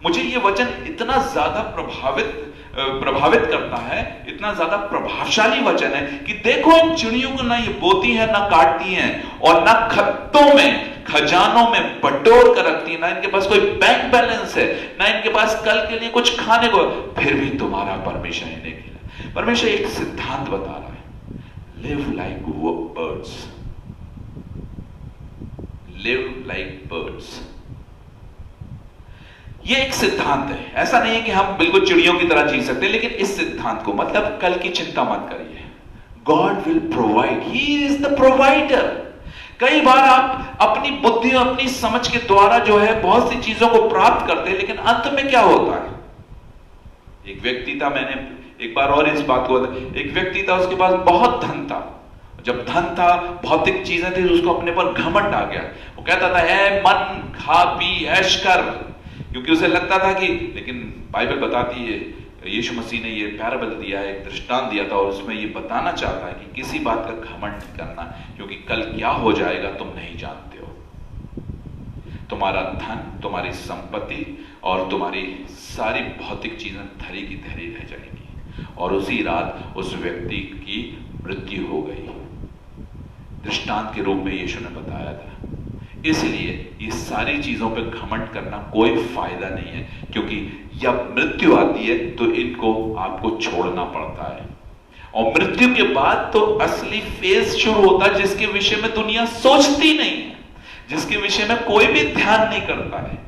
मुझे ये वचन इतना ज्यादा प्रभावित करता है, इतना ज्यादा प्रभावशाली वचन है कि देखो इन चिड़ियों को ना ये बोती है, ना काटती हैं, और ना खत्तों में, खजानों में बटोर कर रखती है, ना इनके पास कोई बैंक बैलेंस है, ना इनके पास कल के लिए कुछ खाने को, फिर भी तुम्हारा परमेश्वर इन्हें खिला। परमेश्वर एक सिद्धांत बता रहा है, live like birds, live like birds. ये एक सिद्धांत है, ऐसा नहीं है कि हम बिल्कुल चिड़ियों की तरह जी सकते हैं, लेकिन इस सिद्धांत को, मतलब कल की चिंता मत करिए, God will provide, he is the provider. कई बार आप अपनी बुद्धि, अपनी समझ के द्वारा जो है बहुत सी चीजों को प्राप्त करते हैं, लेकिन अंत में क्या होता है? एक व्यक्ति था, मैंने एक बार और इस बात को, एक व्यक्ति था, उसके पास बहुत धन था। जब धन था, भौतिक चीजें थी, उसको अपने पर घमंड आ गया। वो कहता था, ऐ मन, खा पी ऐश कर, क्योंकि उसे लगता था कि, लेकिन बाइबल बताती है, यीशु मसीह ने ये पैराबल दिया है, एक दृष्टांत दिया था, और उसमें ये बताना चाहता है कि किसी बात का घमंड नहीं करना, क्योंकि कल क्या हो जाएगा तुम नहीं जानते हो। तुम्हारा धन, तुम्हारी संपत्ति और तुम्हारी सारी भौतिक चीजें धरी की धरी रह जाएगी। और उसी रात उस व्यक्ति की मृत्यु हो गई, दृष्टांत के रूप में यीशु ने बताया था। इसलिए ये सारी चीजों पे घमंड करना कोई फायदा नहीं है, क्योंकि जब मृत्यु आती है तो इनको आपको छोड़ना पड़ता है, और मृत्यु के बाद तो असली फेज शुरू होता है, जिसके विषय में दुनिया सोचती नहीं है, जिसके विषय में कोई भी ध्यान नहीं करता है।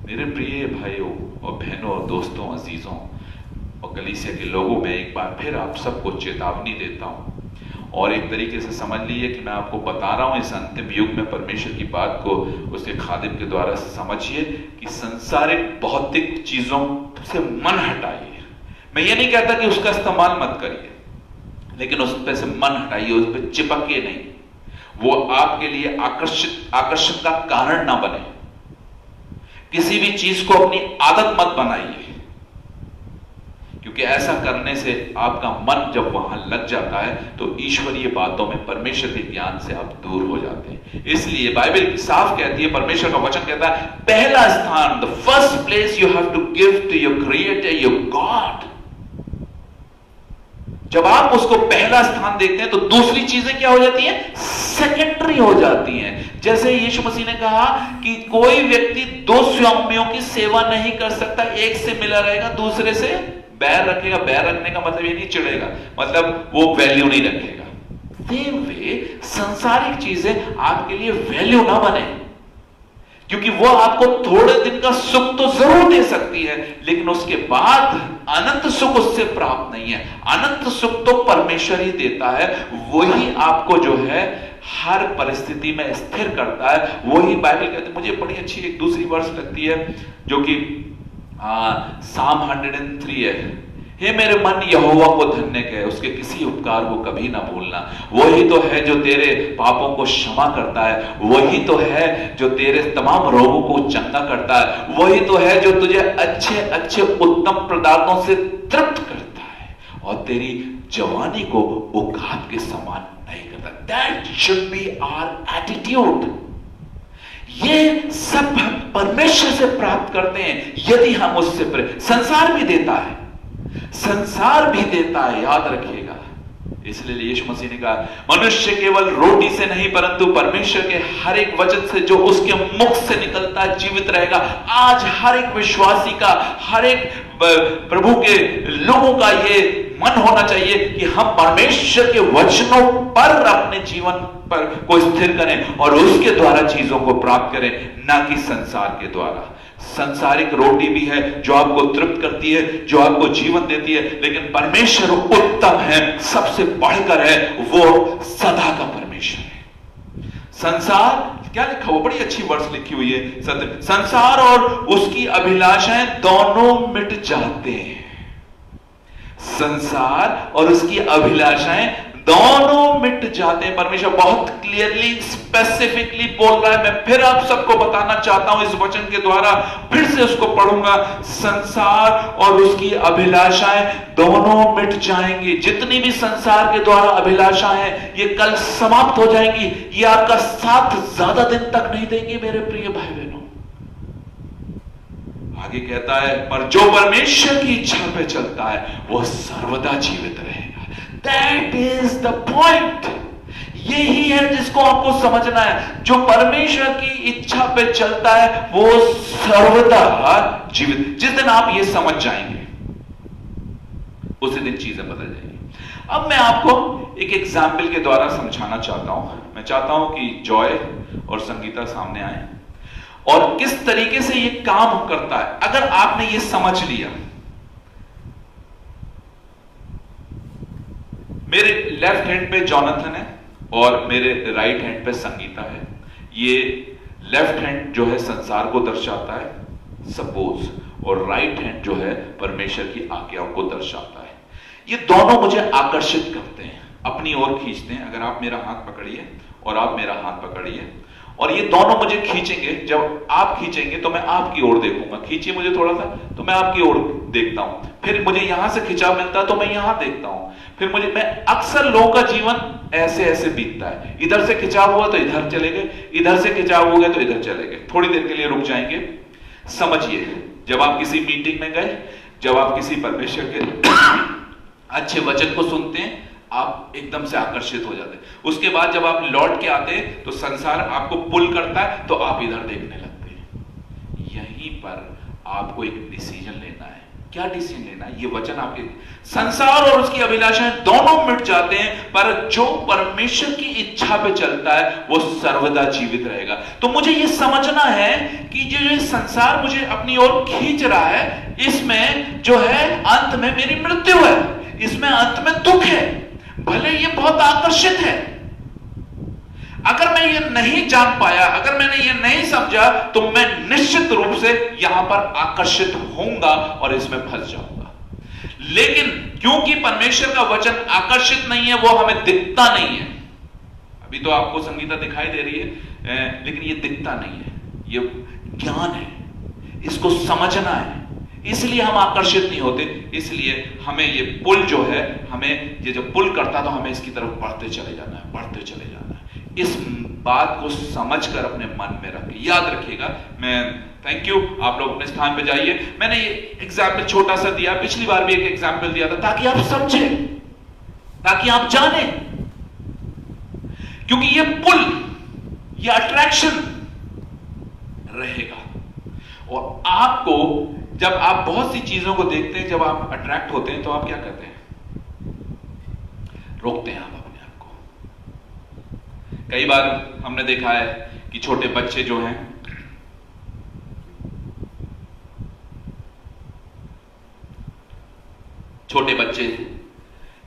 मेरे प्रिय भाइयों और बहनों और दोस्तों, अजीजों और कलीसिया के लोगों में एक बार फिर आप सबको चेतावनी देता हूं, और एक तरीके से समझ लीजिए कि मैं आपको बता रहा हूं इस अंतिम युग में परमेश्वर की बात को उसके खादिम के द्वारा समझिए कि संसारिक भौतिक चीजों से मन हटाइए। मैं ये नहीं कहता कि उसका इस्तेमाल मत करिए, लेकिन उस पर से मन हटाइए, उस पर चिपकिए नहीं, वो आपके लिए आकर्षण का कारण ना बने। किसी भी चीज को अपनी आदत मत बनाइए, क्योंकि ऐसा करने से आपका मन जब वहां लग जाता है तो ईश्वरीय बातों में, परमेश्वर के ज्ञान से आप दूर हो जाते हैं। इसलिए बाइबल साफ कहती है, परमेश्वर का वचन कहता है, पहला स्थान, the first place you have to give to your creator, your God. जब आप उसको पहला स्थान देखते हैं तो दूसरी चीजें क्या हो जाती हैं? सेकेंडरी हो जाती हैं। जैसे यीशु मसीह ने कहा कि कोई व्यक्ति 2 स्वामियों की सेवा नहीं कर सकता, एक से मिला रहेगा, दूसरे से बैर रखेगा, बैर रखने का मतलब ये नहीं चिढ़ेगा, मतलब वो वैल्यू नहीं रखेगा। सेम वे संसारिक चीजें आपके लिए वैल्यू ना बने, क्योंकि वो आपको थोड़े दिन का सुख तो जरूर दे सकती है, लेकिन उसके बाद अनंत सुख उससे प्राप्त नहीं है। अनंत सुख तो परमेश्वर ही देता है, वही आपको जो है हर परिस्थिति में स्थिर करता है। वही बाइबल कहते हैं, मुझे बड़ी अच्छी एक दूसरी वर्ष लगती है जो कि साम 103 है, हे मेरे मन यहोवा को धन्य कहे, उसके किसी उपकार को कभी ना भूलना। वही तो है जो तेरे पापों को क्षमा करता है, वही तो है जो तेरे तमाम रोगों को चंगा करता है, वही तो है जो तुझे अच्छे अच्छे उत्तम पदार्थों से तृप्त करता है और तेरी जवानी को उकाब के समान नहीं करता। That should be our attitude. ये सब हम परमेश्वर से प्राप्त करते हैं यदि हम उससे संसार भी देता है, संसार भी देता है, याद रखिएगा। इसलिए यीशु मसीह ने कहा, मनुष्य केवल रोटी से नहीं परंतु परमेश्वर के हर एक वचन से जो उसके मुख से निकलता है जीवित रहेगा। आज हर एक विश्वासी का, हर एक प्रभु के लोगों का ये मन होना चाहिए कि हम परमेश्वर के वचनों पर अपने जीवन पर को स्थिर करें और उसके द्वारा चीजों को प्राप्त करें, ना कि संसार के द्वारा। संसारिक रोटी भी है जो आपको तृप्त करती है, जो आपको जीवन देती है, लेकिन परमेश्वर उत्तम है, सबसे बढ़कर है, वो सदा का परमेश्वर है। संसार क्या लिखा, वो बड़ी अच्छी वर्ष लिखी हुई है सत्य, संसार और उसकी अभिलाषाएं दोनों मिट जाते हैं। संसार और उसकी अभिलाषाएं दोनों मिट जाते हैं। परमेश्वर बहुत क्लियरली स्पेसिफिकली बोल रहा है। मैं फिर आप सबको बताना चाहता हूं इस वचन के द्वारा, फिर से उसको पढ़ूंगा। संसार और उसकी अभिलाषाएं दोनों मिट जाएंगी। जितनी भी संसार के द्वारा अभिलाषाएं हैं ये कल समाप्त हो जाएंगी। ये आपका साथ ज्यादा दिन तक नहीं देंगे मेरे प्रिय भाई बहनों। आगे कहता है, पर जो परमेश्वर की इच्छा पे चलता है वह सर्वदा जीवित रहेगा। That is the point। यही है जिसको आपको समझना है। जो परमेश्वर की इच्छा पे चलता है वो सर्वदा जीवित। जिस दिन आप ये समझ जाएंगे उसी दिन चीजें बदल जाएंगी। अब मैं आपको एक एग्जाम्पल के द्वारा समझाना चाहता हूं। मैं चाहता हूं कि जॉय और संगीता सामने आए और किस तरीके से ये काम करता है। अगर आपने ये समझ लिया, मेरे लेफ्ट हैंड पे जॉनथन है और मेरे राइट हैंड पे संगीता है। ये लेफ्ट हैंड जो है संसार को दर्शाता है सपोज, और राइट हैंड जो है परमेश्वर की आज्ञाओं को दर्शाता है। ये दोनों मुझे आकर्षित करते हैं, अपनी ओर खींचते हैं। अगर आप मेरा हाथ पकड़िए और आप मेरा हाथ पकड़िए और ये दोनों मुझे खींचेंगे। जब आप खींचेंगे तो मैं आपकी ओर देखूंगा। खींचिए मुझे थोड़ा सा तो मैं आपकी ओर देखता हूं। फिर मुझे यहां से खिंचाव मिलता है तो मैं यहां देखता हूं। फिर मैं अक्सर लोगों का जीवन ऐसे ऐसे बीतता है। इधर से खिंचाव हुआ तो इधर चले गए, इधर से खिंचाव हो गया तो इधर चले गए। थोड़ी देर के लिए रुक जाएंगे। समझिए, जब आप किसी मीटिंग में गए, जब आप किसी परमेश्वर के अच्छे वचन को सुनते हैं, आप एकदम से आकर्षित हो जाते हैं। उसके बाद जब आप लौट के आते हैं तो संसार आपको पुल करता है तो आप इधर देखने लगते हैं। यहीं पर आपको एक डिसीजन लेना है। क्या डिसीजन लेना है? ये वचन आपके, संसार और उसकी अभिलाषाएं दोनों मिट जाते हैं, पर जो परमेश्वर की इच्छा पे चलता है वो सर्वदा जीवित रहेगा। तो मुझे ये समझना है कि जो ये संसार मुझे अपनी ओर खींच रहा है, इसमें जो है अंत में मेरी मृत्यु है, इसमें अंत में दुख है। भले ये बहुत आकर्षित है, अगर मैं ये नहीं जान पाया, अगर मैंने ये नहीं समझा, तो मैं निश्चित रूप से यहां पर आकर्षित होऊंगा और इसमें फंस जाऊंगा। लेकिन क्योंकि परमेश्वर का वचन आकर्षित नहीं है, वो हमें दिखता नहीं है। अभी तो आपको संगीता दिखाई दे रही है, लेकिन ये दिखता नहीं है। ये ज्ञान है, इसको समझना है, इसलिए हम आकर्षित नहीं होते। इसलिए हमें ये पुल जो है, हमें ये जब पुल करता तो हमें इसकी तरफ बढ़ते चले जाना है, बढ़ते चले जाना है। इस बात को समझकर अपने मन में रखें, याद रखिएगा। मैं थैंक यू, आप लोग अपने स्थान पे जाइए। मैंने ये एग्जाम्पल छोटा सा दिया, पिछली बार भी एक एग्जाम्पल दिया था, ताकि आप समझें, ताकि आप जानें। क्योंकि ये पुल, ये अट्रैक्शन रहेगा और आपको जब आप बहुत सी चीजों को देखते हैं, जब आप अट्रैक्ट होते हैं, तो आप क्या करते हैं? रोकते हैं आप अपने आप को। कई बार हमने देखा है कि छोटे बच्चे जो हैं, छोटे बच्चे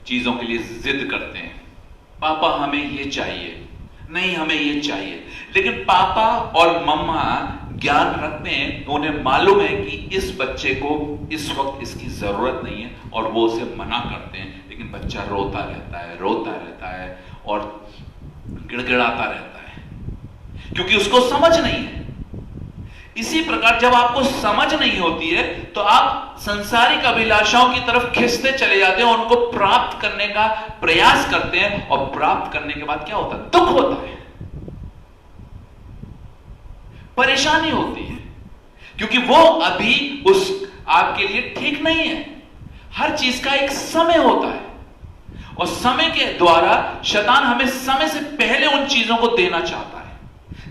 चीजों के लिए जिद करते हैं, पापा हमें ये चाहिए, नहीं हमें ये चाहिए। लेकिन पापा और मम्मा ज्ञान रखते हैं, तो उन्हें मालूम है कि इस बच्चे को इस वक्त इसकी जरूरत नहीं है, और वो उसे मना करते हैं। लेकिन बच्चा रोता रहता है और गिड़गिड़ाता रहता है, क्योंकि उसको समझ नहीं है। इसी प्रकार जब आपको समझ नहीं होती है, तो आप संसारिक अभिलाषाओं की तरफ खिंचते चले जाते हैं, उनको प्राप्त करने का प्रयास करते हैं, और प्राप्त करने के बाद क्या होता है? दुख होता है, परेशानी होती है, क्योंकि वो अभी उस आपके लिए ठीक नहीं है। हर चीज का एक समय होता है, और समय के द्वारा शैतान हमें समय से पहले उन चीजों को देना चाहता है।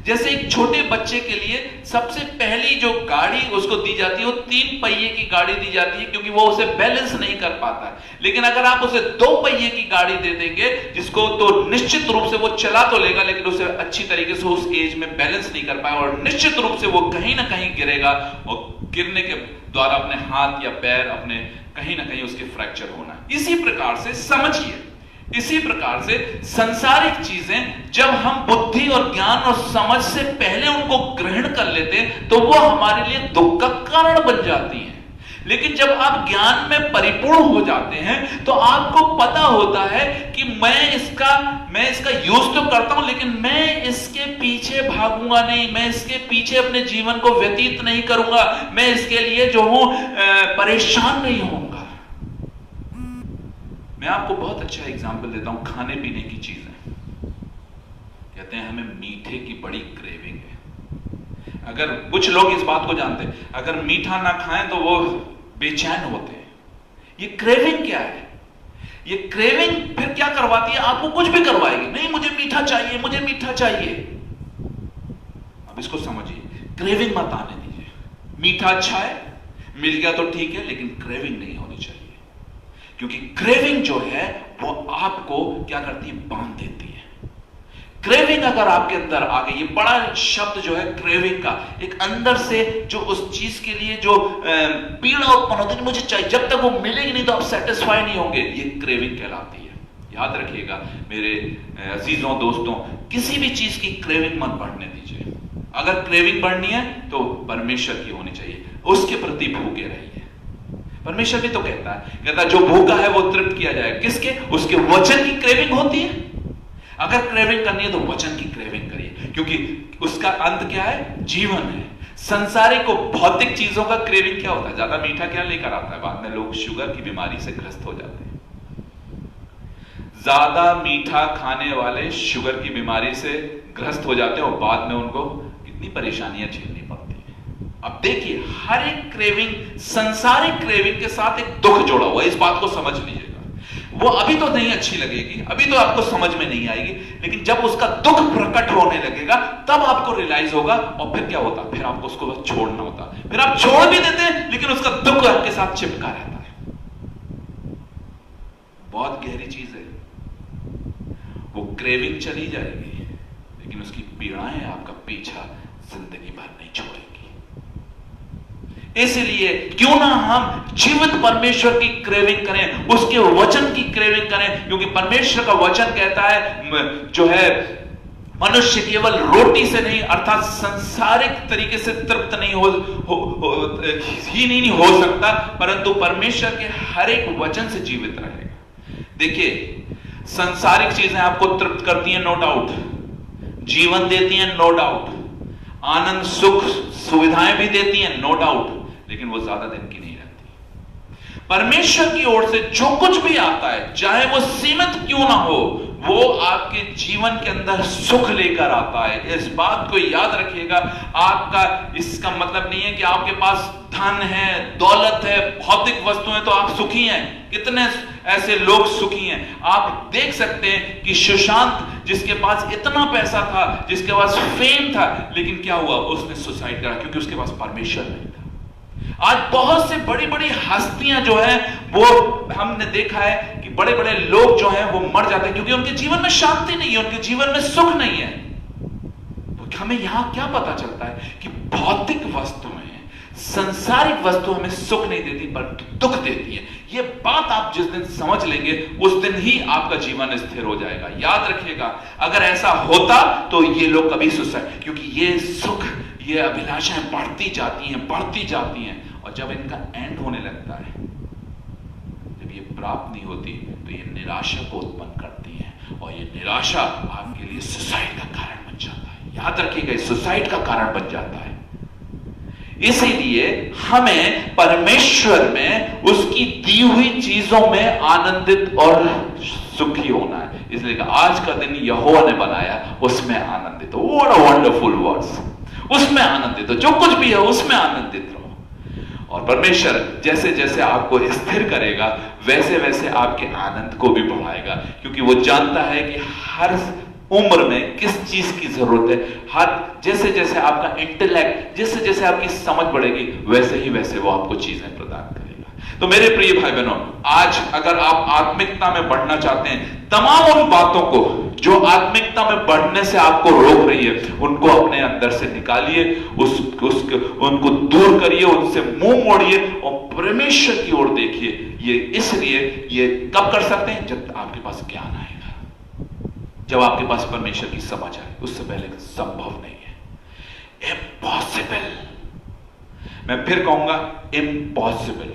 जैसे एक छोटे बच्चे के लिए सबसे पहली जो गाड़ी उसको दी जाती है, वो 3 पहिए की गाड़ी दी जाती है, क्योंकि वो उसे बैलेंस नहीं कर पाता है। लेकिन अगर आप उसे 2 पहिए की गाड़ी दे देंगे, जिसको तो निश्चित रूप से वो चला तो लेगा, लेकिन उसे अच्छी तरीके से उस एज में बैलेंस नहीं कर पाएगा, और निश्चित रूप से वो कहीं ना कहीं गिरेगा, और गिरने के द्वारा अपने हाथ या पैर अपने कहीं ना कहीं उसके फ्रैक्चर होना है। इसी प्रकार से समझिए, इसी प्रकार से संसारिक चीजें जब हम बुद्धि और ज्ञान और समझ से पहले उनको ग्रहण कर लेते हैं, तो वो हमारे लिए दुख का कारण बन जाती हैं। लेकिन जब आप ज्ञान में परिपूर्ण हो जाते हैं, तो आपको पता होता है कि मैं इसका यूज तो करता हूं, लेकिन मैं इसके पीछे भागूंगा नहीं, मैं इसके पीछे अपने जीवन को व्यतीत नहीं करूंगा, मैं इसके लिए जो हूं परेशान नहीं होऊंगा। मैं आपको बहुत अच्छा एग्जाम्पल देता हूं, खाने पीने की चीजें। कहते हैं हमें मीठे की बड़ी क्रेविंग है। अगर कुछ लोग इस बात को जानते हैं, अगर मीठा ना खाएं तो वो बेचैन होते हैं। ये क्रेविंग क्या है? ये क्रेविंग फिर क्या करवाती है? आपको कुछ भी करवाएगी। नहीं, मुझे मीठा चाहिए, मुझे मीठा चाहिए। अब इसको समझिए, क्रेविंग मत आने दीजिए। मीठा अच्छा है, मिल गया तो ठीक है, लेकिन क्रेविंग नहीं होनी चाहिए, क्योंकि क्रेविंग जो है वो आपको क्या करती है? बांध देती है। क्रेविंग अगर आपके अंदर आ गई, ये बड़ा शब्द जो है क्रेविंग का, एक अंदर से जो उस चीज के लिए जो पीड़ा उत्पन्न होती है, मुझे चाहिए, जब तक वो मिलेगी नहीं तो आप सेटिस्फाई नहीं होंगे, ये क्रेविंग कहलाती है। याद रखिएगा मेरे अजीजों दोस्तों, किसी भी चीज की क्रेविंग मत बढ़ने दीजिए। अगर क्रेविंग बढ़नी है तो परमेश्वर की होनी चाहिए, उसके प्रति भूखे रहिए। परमेश्वर भी तो कहता है जो भूखा है वो तृप्त किया जाए। किसके? उसके वचन की क्रेविंग होती है। अगर क्रेविंग करनी है तो वचन की क्रेविंग करिए, क्योंकि उसका अंत क्या है? जीवन है। संसारिक को भौतिक चीजों का क्रेविंग क्या होता है? ज्यादा मीठा क्या लेकर आता है? बाद में लोग शुगर की बीमारी से ग्रस्त हो जाते हैं। ज्यादा मीठा खाने वाले शुगर की बीमारी से ग्रस्त हो जाते हैं, और बाद में उनको कितनी परेशानियां झेलनी पड़ती है। अब देखिए, हर एक क्रेविंग, संसारिक क्रेविंग के साथ एक दुख जोड़ा हुआ है। इस बात को समझ लीजिएगा। वो अभी तो नहीं अच्छी लगेगी, अभी तो आपको समझ में नहीं आएगी, लेकिन जब उसका दुख प्रकट होने लगेगा तब आपको रियलाइज होगा, और फिर क्या होता? फिर आपको उसको बस छोड़ना होता। फिर आप छोड़ भी देते हैं, लेकिन उसका दुख आपके साथ चिपका रहता है। बहुत गहरी चीज है। वो क्रेविंग चली जाएगी, लेकिन उसकी पीड़ाएं आपका पीछा जिंदगी भर नहीं छोड़ेगी। इसलिए क्यों ना हम जीवित परमेश्वर की क्रेविंग करें, उसके वचन की क्रेविंग करें, क्योंकि परमेश्वर का वचन कहता है जो है मनुष्य केवल रोटी से नहीं, अर्थात संसारिक तरीके से तृप्त नहीं हो सकता, परंतु परमेश्वर के हर एक वचन से जीवित रहेगा। देखिए, संसारिक चीजें आपको तृप्त करती हैं, नो डाउट, जीवन देती हैं, नो डाउट, आनंद सुख सुविधाएं भी देती हैं, नो डाउट, लेकिन वो ज्यादा दिन की नहीं रहती। परमेश्वर की ओर से जो कुछ भी आता है, चाहे वो सीमित क्यों ना हो, वो आपके जीवन के अंदर सुख लेकर आता है। इस बात को याद रखिएगा। आपका इसका मतलब नहीं है कि आपके पास धन है, दौलत है, भौतिक वस्तुएं तो आप सुखी हैं। कितने ऐसे लोग सुखी हैं। आप देख सकते हैं कि सुशांत, जिसके पास इतना पैसा था, जिसके पास फेम था, लेकिन क्या हुआ? उसने सुसाइड करा, क्योंकि उसके पास परमेश्वर नहीं था। आज बहुत से बड़ी बड़ी हस्तियां जो है वो हमने देखा है कि बड़े बड़े लोग जो हैं वो मर जाते हैं क्योंकि उनके जीवन में शांति नहीं है, उनके जीवन में सुख नहीं है। तो हमें यहां क्या पता चलता है कि भौतिक वस्तुएं, संसारिक वस्तु हमें सुख नहीं देती पर दुख देती है। यह बात आप जिस दिन समझ लेंगे उस दिन ही आपका जीवन स्थिर हो जाएगा। याद रखिएगा, अगर ऐसा होता तो ये लोग कभी सुसाइड, क्योंकि ये सुख, ये अभिलाषाएं बढ़ती जाती हैं और जब इनका एंड होने लगता है, जब ये प्राप्त नहीं होती तो ये निराशा को उत्पन्न करती है और ये निराशा आपके लिए सुसाइड का कारण बन जाता है। याद रखिएगा, सुसाइड का कारण बन जाता है। इसीलिए हमें परमेश्वर में उसकी दी हुई चीजों में आनंदित और सुखी होना है। इसलिए आज का दिन यहोवा ने बनाया, उसमें आनंदित हो। What a wonderful words. उसमें आनंदित हो, जो कुछ भी है उसमें आनंदित रहो। और परमेश्वर जैसे जैसे आपको स्थिर करेगा वैसे वैसे आपके आनंद को भी बढ़ाएगा, क्योंकि वो जानता है कि हर उम्र में किस चीज की जरूरत है। हर जैसे जैसे आपका इंटेलेक्ट, जैसे जैसे आपकी समझ बढ़ेगी वैसे ही वैसे वो आपको चीजें प्रदान करेगा। तो मेरे प्रिय भाई बहनों, आज अगर आप आत्मिकता में बढ़ना चाहते हैं, तमाम उन बातों को जो आत्मिकता में बढ़ने से आपको रोक रही है, उनको अपने अंदर से निकालिए, उनको दूर करिए, उनसे मुंह मोड़िए और परमेश्वर की ओर देखिए। ये इसलिए ये कब कर सकते हैं? जब आपके पास ज्ञान आएगा, जब आपके पास परमेश्वर की समझ आए। उससे पहले संभव नहीं है, इम्पॉसिबल। मैं फिर कहूंगा इम्पॉसिबल।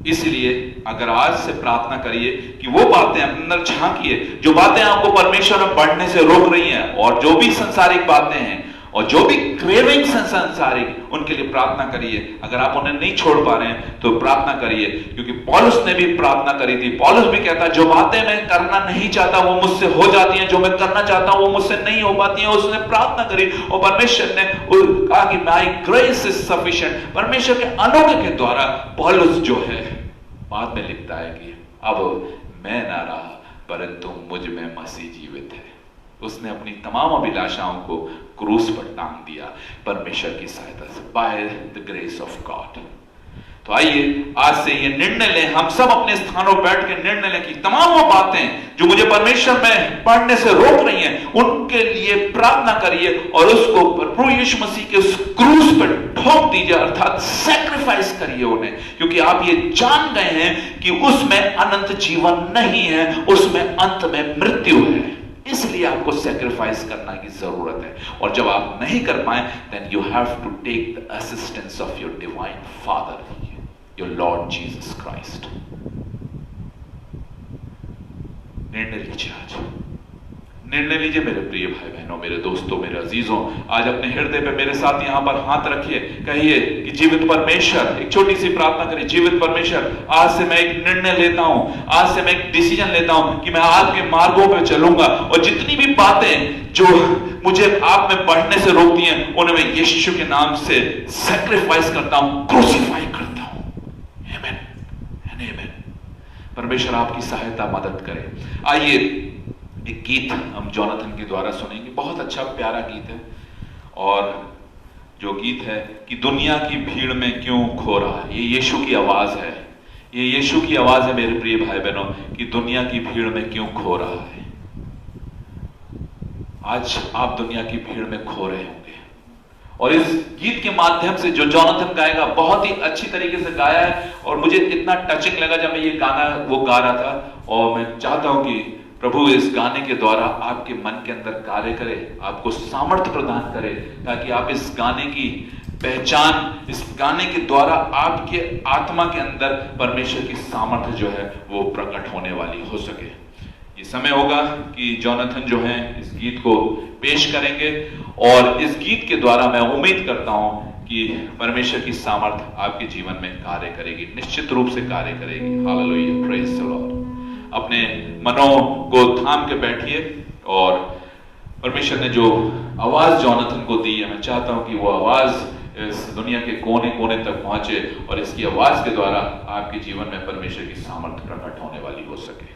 इसलिए अगर आज से प्रार्थना करिए कि वो बातें अंदर झांकिए, जो बातें आपको परमेश्वर में बढ़ने से रोक रही हैं, और जो भी संसारिक बातें हैं और जो भी क्रेविंग्स हैं संसारिक, उनके लिए प्रार्थना करिए। अगर आप उन्हें नहीं छोड़ पा रहे हैं तो प्रार्थना करिए, क्योंकि पौलुस ने भी प्रार्थना करी थी। पौलुस भी कहता है, जो बातें मैं करना नहीं चाहता वो मुझसे हो जाती हैं, जो मैं करना चाहता हूं वो मुझसे नहीं हो पाती हैं। उसने प्रार्थना करी और परमेश्वर ने कहा कि माय ग्रेस इज सफिशिएंट। परमेश्वर के अनुग्रह के द्वारा पौलुस जो है बाद में लिखता है कि अब मैं ना रहा परंतु मुझ में मसीह जीवित है। उसने अपनी तमाम अभिलाषाओं को क्रूस पर टांग दिया परमेश्वर की सहायता से, by the grace of God. तो आइए आज से ये निर्णय लें, हम सब अपने स्थानों पर बैठ के निर्णय लें कि तमाम वो बातें जो मुझे परमेश्वर में पढ़ने से रोक रही हैं, उनके लिए प्रार्थना करिए और उसको प्रभु यीशु मसीह के उस क्रूस पर ठोक दीजिए, अर्थात सैक्रिफाइस करिए उन्हें, क्योंकि आप ये जान गए हैं कि उसमें अनंत जीवन नहीं है, उसमें अंत में मृत्यु है। इसलिए आपको सैक्रिफाइस करना की जरूरत है। और जब आप नहीं कर पाए, then you have to take the assistance of your divine father, your lord Jesus Christ. निर्णय लीजिए, आज निर्णय लीजिए मेरे प्रिय भाई बहनों, मेरे दोस्तों, मेरे अजीजों। आज अपने हृदय पे मेरे साथ यहां पर हाथ रखिए, कहिए कि जीवित परमेश्वर, एक छोटी सी प्रार्थना करिए। जीवित परमेश्वर, आज से मैं एक निर्णय लेता हूं, आज से मैं एक डिसीजन लेता हूं कि मैं आपके मार्गों पे चलूंगा और जितनी भी बातें जो मुझे आप में बढ़ने से रोकती हैं, उन्हें मैं यीशु के नाम से सैक्रिफाइस करता हूं, क्रूसीफाई करता हूं। आमीन, आमीन। परमेश्वर आपकी सहायता मदद करे। आइए एक गीत हम जोनाथन के द्वारा सुनेंगे, बहुत अच्छा प्यारा गीत है। और जो गीत है कि दुनिया की भीड़ में क्यों खो रहा है, ये यीशु की आवाज है। ये यीशु की आवाज है मेरे प्रिय भाई बहनों, कि दुनिया की भीड़ में क्यों खो रहा है। आज आप दुनिया की भीड़ में खो रहे होंगे, और इस गीत के माध्यम से जो जोनाथन गाएगा, बहुत ही अच्छी तरीके से गाया है। और मुझे इतना टचिंग लगा जब मैं ये गाना वो गा रहा था, और मैं चाहता हूं कि प्रभु इस गाने के द्वारा आपके मन के अंदर कार्य करे, आपको सामर्थ्य प्रदान करे, ताकि आप इस गाने की पहचान, इस गाने के द्वारा आपके आत्मा के अंदर परमेश्वर की सामर्थ्य जो है वो प्रकट होने वाली हो सके। ये समय होगा कि जोनाथन जो है इस गीत को पेश करेंगे, और इस गीत के द्वारा मैं उम्मीद करता हूं कि परमेश्वर की सामर्थ्य आपके जीवन में कार्य करेगी, निश्चित रूप से कार्य करेगी। Hallelujah, praise the Lord. अपने मनों को थाम के बैठिए, और परमेश्वर ने जो आवाज जोनाथन को दी है, मैं चाहता हूं कि वो आवाज इस दुनिया के कोने कोने तक पहुंचे, और इसकी आवाज के द्वारा आपके जीवन में परमेश्वर की सामर्थ्य प्रकट होने वाली हो सके।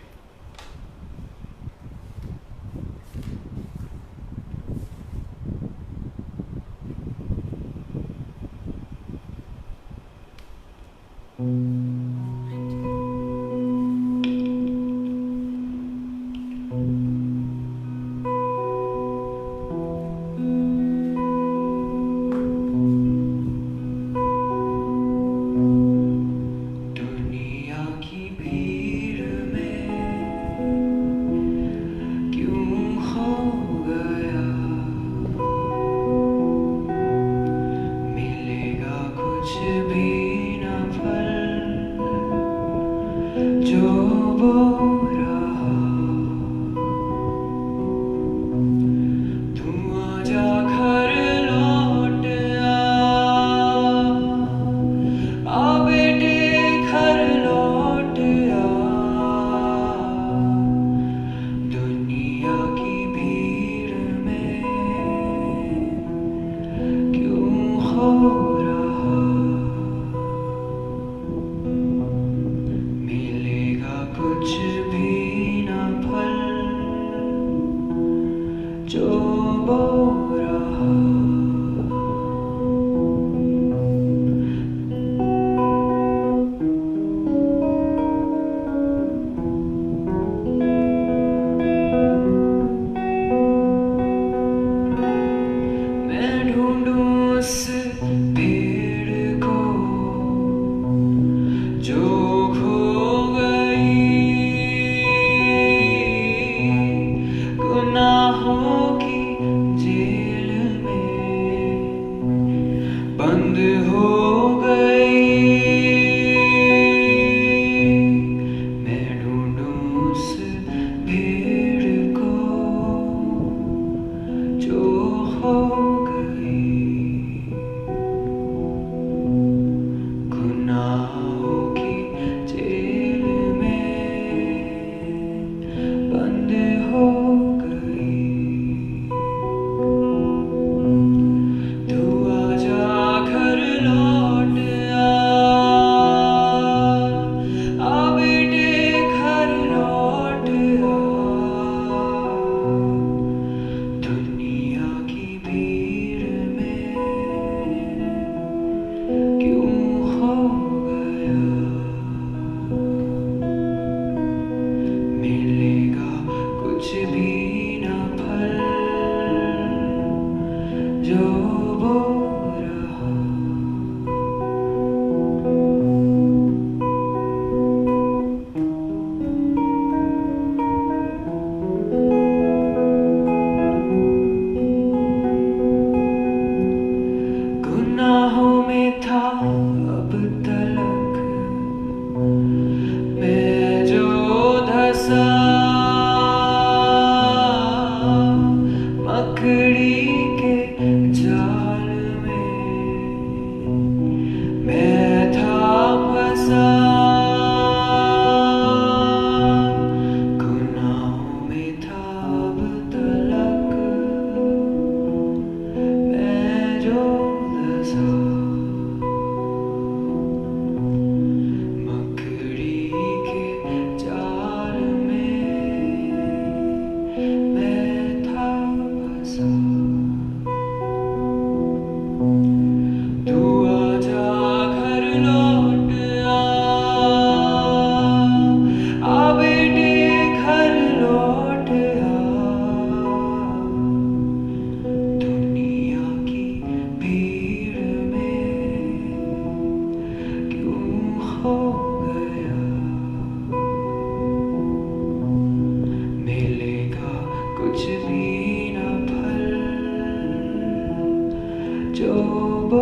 बो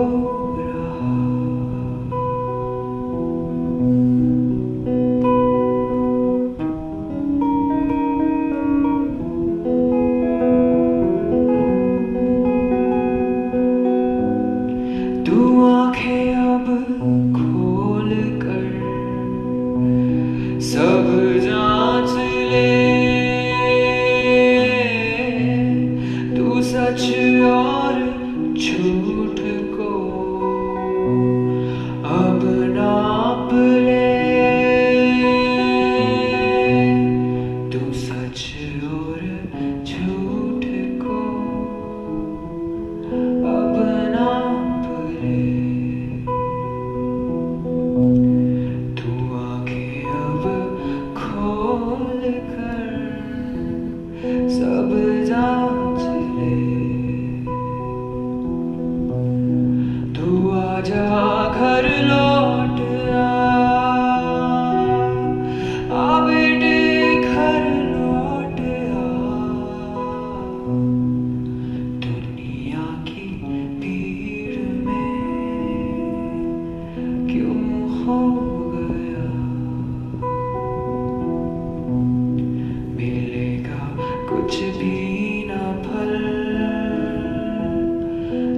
रहा। तू आंखें अब खोल कर सब जांच ले, तू सच और झूठ को अब नाप ले, तू सच और झूठ को अब नाप ले। तू आंखें अब खोल कर सब जांच ले, तू आजा घर लौट आ बेटे घर लौट आ। दुनिया की भीड़ में क्यों हो गया, मिलेगा कुछ भी ना फल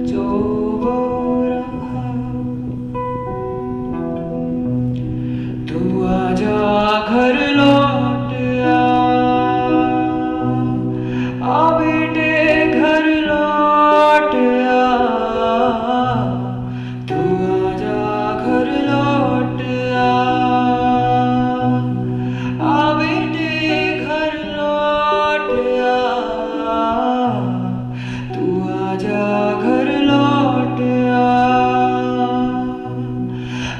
जो वो रहा। तू आजा घर लौट आ बेटे घर लौट आ। तू आजा घर लौट आ बेटे घर लौट आ। तू आजा घर लौट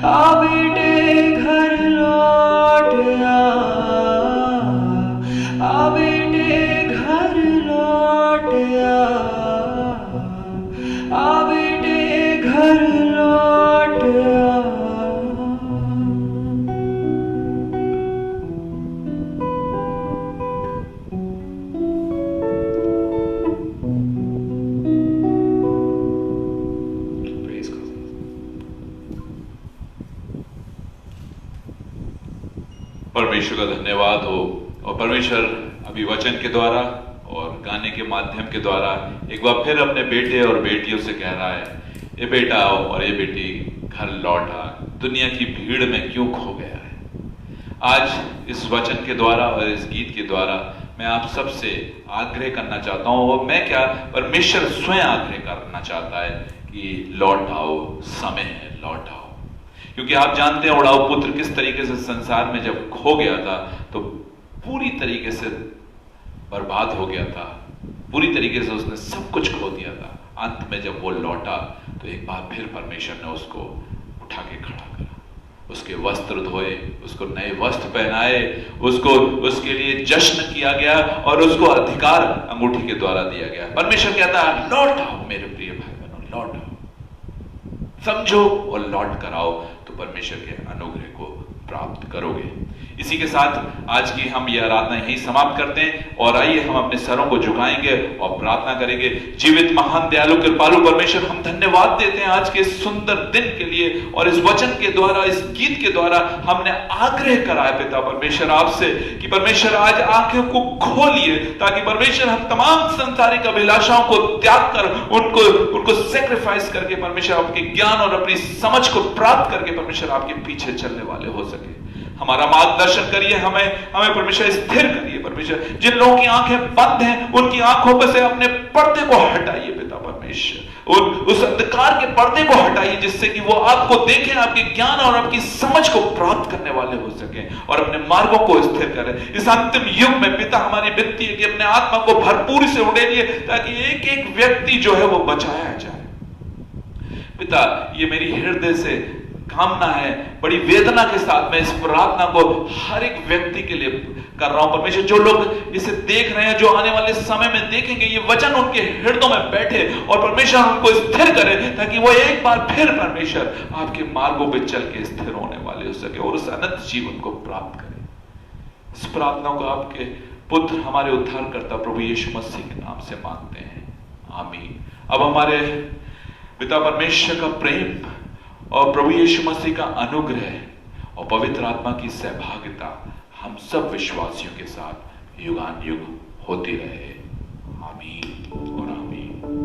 आ बेटे घर लौट आ बेटे घर लौट आ बेटे घर लौट आ। Praise God. परमेश्वर का धन्यवाद हो। और परमेश्वर अभी वचन के द्वारा और गाने के माध्यम के द्वारा एक बार फिर अपने बेटे और बेटियों से कह रहा है, ये बेटा और ये बेटी घर लौट आ, दुनिया की भीड़ में क्यों खो गया है। आज इस वचन के द्वारा और इस गीत के द्वारा मैं आप सबसे आग्रह करना चाहता हूँ, और मैं क्या, परमेश्वर स्वयं आग्रह करना चाहता है कि लौट आओ, समय है, लौट आओ। क्योंकि आप जानते हैं उड़ाऊ पुत्र किस तरीके से संसार में जब खो गया था तो पूरी तरीके से बर्बाद हो गया था, पूरी तरीके से उसने सब कुछ खो दिया था। अंत में जब वो लौटा तो एक बार फिर परमेश्वर ने उसको उठा के खड़ा करा, उसके वस्त्र धोए, उसको नए वस्त्र पहनाए, उसको उसके लिए जश्न किया गया और उसको अधिकार अंगूठी के द्वारा दिया गया। परमेश्वर कहता है लौट आओ मेरे प्रिय भाई बहनों, लौट आओ, समझो और लौट कर आओ, तो परमेश्वर के अनुग्रह को प्राप्त करोगे। इसी के साथ आज की हम यह आराधना यहीं समाप्त करते हैं और आइए हम अपने सरों को झुकाएंगे और प्रार्थना करेंगे। जीवित महान दयालु कृपालु परमेश्वर, हम धन्यवाद देते हैं आज के सुंदर दिन के लिए, और इस वचन के द्वारा, इस गीत के द्वारा हमने आग्रह करा है पिता परमेश्वर आपसे कि परमेश्वर आज आंखों को खोलिए, ताकि परमेश्वर हम तमाम संसारिक अभिलाषाओं को त्याग कर उनको सेक्रीफाइस करके परमेश्वर आपके ज्ञान और अपनी समझ को प्राप्त करके परमेश्वर आपके पीछे चलने वाले हो सके। हमारा मार्गदर्शन करिए, हमें परमेश्वर स्थिर करिए। परमेश्वर जिन लोगों की आंखें बंद हैं उनकी आंखों पर से अपने पर्दे को हटाइए पिता परमेश्वर, उस अंधकार के पर्दे को हटाइए जिससे कि वो आपको देखें, आपके ज्ञान और आपकी समझ को प्राप्त करने वाले हो सके और अपने मार्गों को स्थिर करें। इस अंतिम युग में पिता हमारी विनती है कि अपने आत्मा को भरपूरी से उड़ेलिए ताकि एक एक व्यक्ति जो है वो बचाया जाए। पिता ये मेरी हृदय से कामना है, बड़ी वेदना के साथ मैं इस प्रार्थना को हर एक व्यक्ति के लिए कर रहा हूं परमेश्वर। जो लोग इसे देख रहे हैं, जो आने वाले समय में देखेंगे, ये वचन उनके हृदयों में बैठे और परमेश्वर उनको स्थिर करे ताकि वो एक बार फिर परमेश्वर आपके मार्गों पे चल के स्थिर होने वाले हो सके और उस अनंत जीवन को प्राप्त करें। इस प्रार्थना को आपके पुत्र हमारे उद्धारकर्ता प्रभु यीशु मसीह के नाम से मांगते हैं, आमीन। अब हमारे पिता परमेश्वर का प्रेम और प्रभु यीशु मसीह का अनुग्रह और पवित्र आत्मा की सहभागिता हम सब विश्वासियों के साथ युगान युग होती रहे। आमीन और आमीन।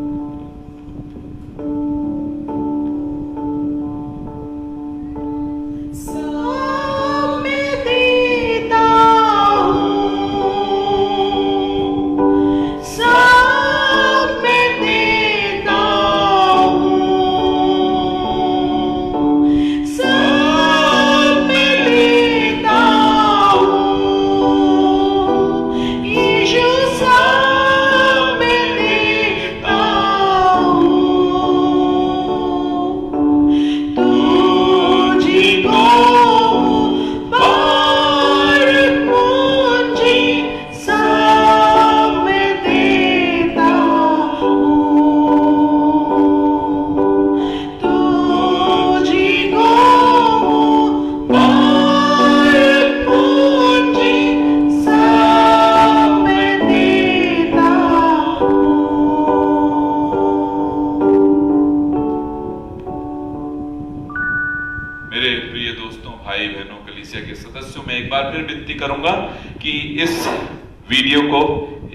विनती करूंगा कि इस वीडियो को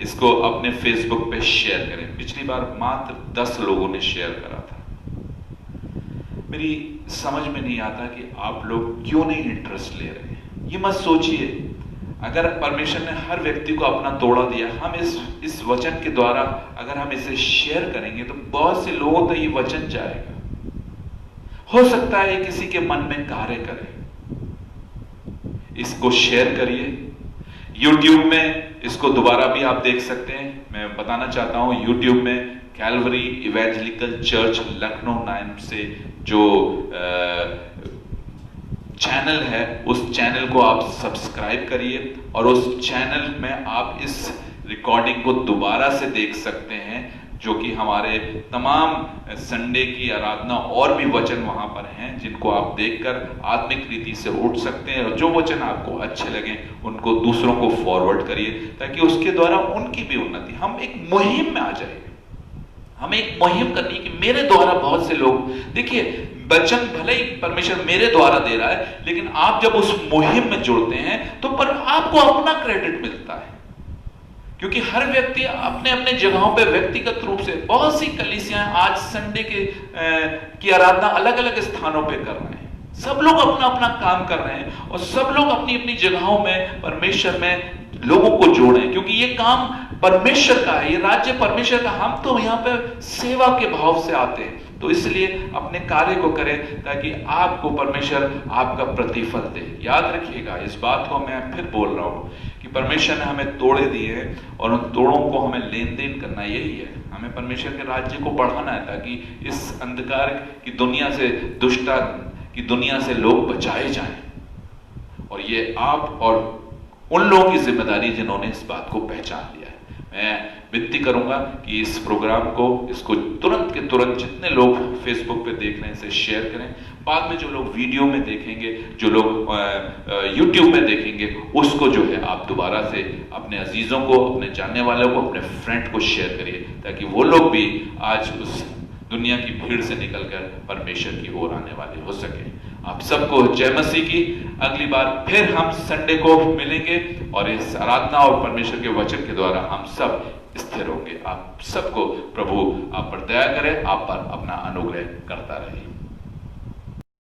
इसको अपने फेसबुक पे शेयर करें। पिछली बार मात्र 10 लोगों ने शेयर करा था। मेरी समझ में नहीं आता कि आप लोग क्यों नहीं इंटरेस्ट ले रहे हैं। ये मत सोचिए, अगर परमेश्वर ने हर व्यक्ति को अपना तोड़ा दिया, हम इस वचन के द्वारा अगर हम इसे शेयर करेंगे तो बहुत से लोगों तक ये वचन जाएगा। हो सकता है किसी के मन में कार्य करे। इसको शेयर करिए। YouTube में इसको दोबारा भी आप देख सकते हैं। मैं बताना चाहता हूं, YouTube में कैलवरी इवेंजेलिकल चर्च लखनऊ नाम से जो चैनल है, उस चैनल को आप सब्सक्राइब करिए और उस चैनल में आप इस रिकॉर्डिंग को दोबारा से देख सकते हैं, जो कि हमारे तमाम संडे की आराधना और भी वचन वहां पर हैं, जिनको आप देखकर आत्मिक रीति से उठ सकते हैं। और जो वचन आपको अच्छे लगे उनको दूसरों को फॉरवर्ड करिए, ताकि उसके द्वारा उनकी भी उन्नति। हम एक मुहिम में आ जाएंगे। हमें एक मुहिम करनी कि मेरे द्वारा बहुत से लोग, देखिए वचन भले ही परमेश्वर मेरे द्वारा दे रहा है, लेकिन आप जब उस मुहिम में जुड़ते हैं तो पर आपको अपना क्रेडिट मिलता है, क्योंकि हर व्यक्ति अपने अपने जगहों पे व्यक्तिगत रूप से, बहुत सी कलीसियां आज संडे की आराधना अलग अलग स्थानों पे कर रहे हैं। सब लोग अपना अपना काम कर रहे हैं और सब लोग अपनी अपनी जगहों में परमेश्वर में लोगों को जोड़ें, क्योंकि ये काम परमेश्वर का है, ये राज्य परमेश्वर का। हम तो यहाँ पे सेवा के भाव से आते हैं, तो इसलिए अपने कार्य को करें ताकि आपको परमेश्वर आपका प्रतिफल दे। याद रखिएगा, इस बात को मैं फिर बोल रहा हूं कि परमेश्वर ने हमें तोड़े दिए हैं और उन तोड़ों को हमें लेन देन करना यही है। हमें परमेश्वर के राज्य को बढ़ाना है, ताकि इस अंधकार की दुनिया से, दुष्टता की दुनिया से लोग बचाए जाएं। और ये आप और उन लोगों की जिम्मेदारी जिन्होंने इस बात को पहचान लिया है। मैं विनती करूंगा कि इस प्रोग्राम को, इसको तुरंत के तुरंत जितने लोग फेसबुक पे देख रहे हैं इसे शेयर करें। बाद में जो लोग वीडियो में देखेंगे, जो लोग यूट्यूब में देखेंगे, उसको जो है आप दोबारा से अपने अजीजों को, अपने जानने वालों को, अपने फ्रेंड को शेयर करिए, ताकि वो लोग भी आज उस दुनिया की भीड़ से निकलकर परमेश्वर की ओर आने वाले हो सके। आप सबको जय मसीह की। अगली बार फिर हम संडे को मिलेंगे और इस आराधना और परमेश्वर के वचन के द्वारा हम सब स्थिर होंगे। आप सबको प्रभु आप पर दया करे, आप पर अपना अनुग्रह करता रहे।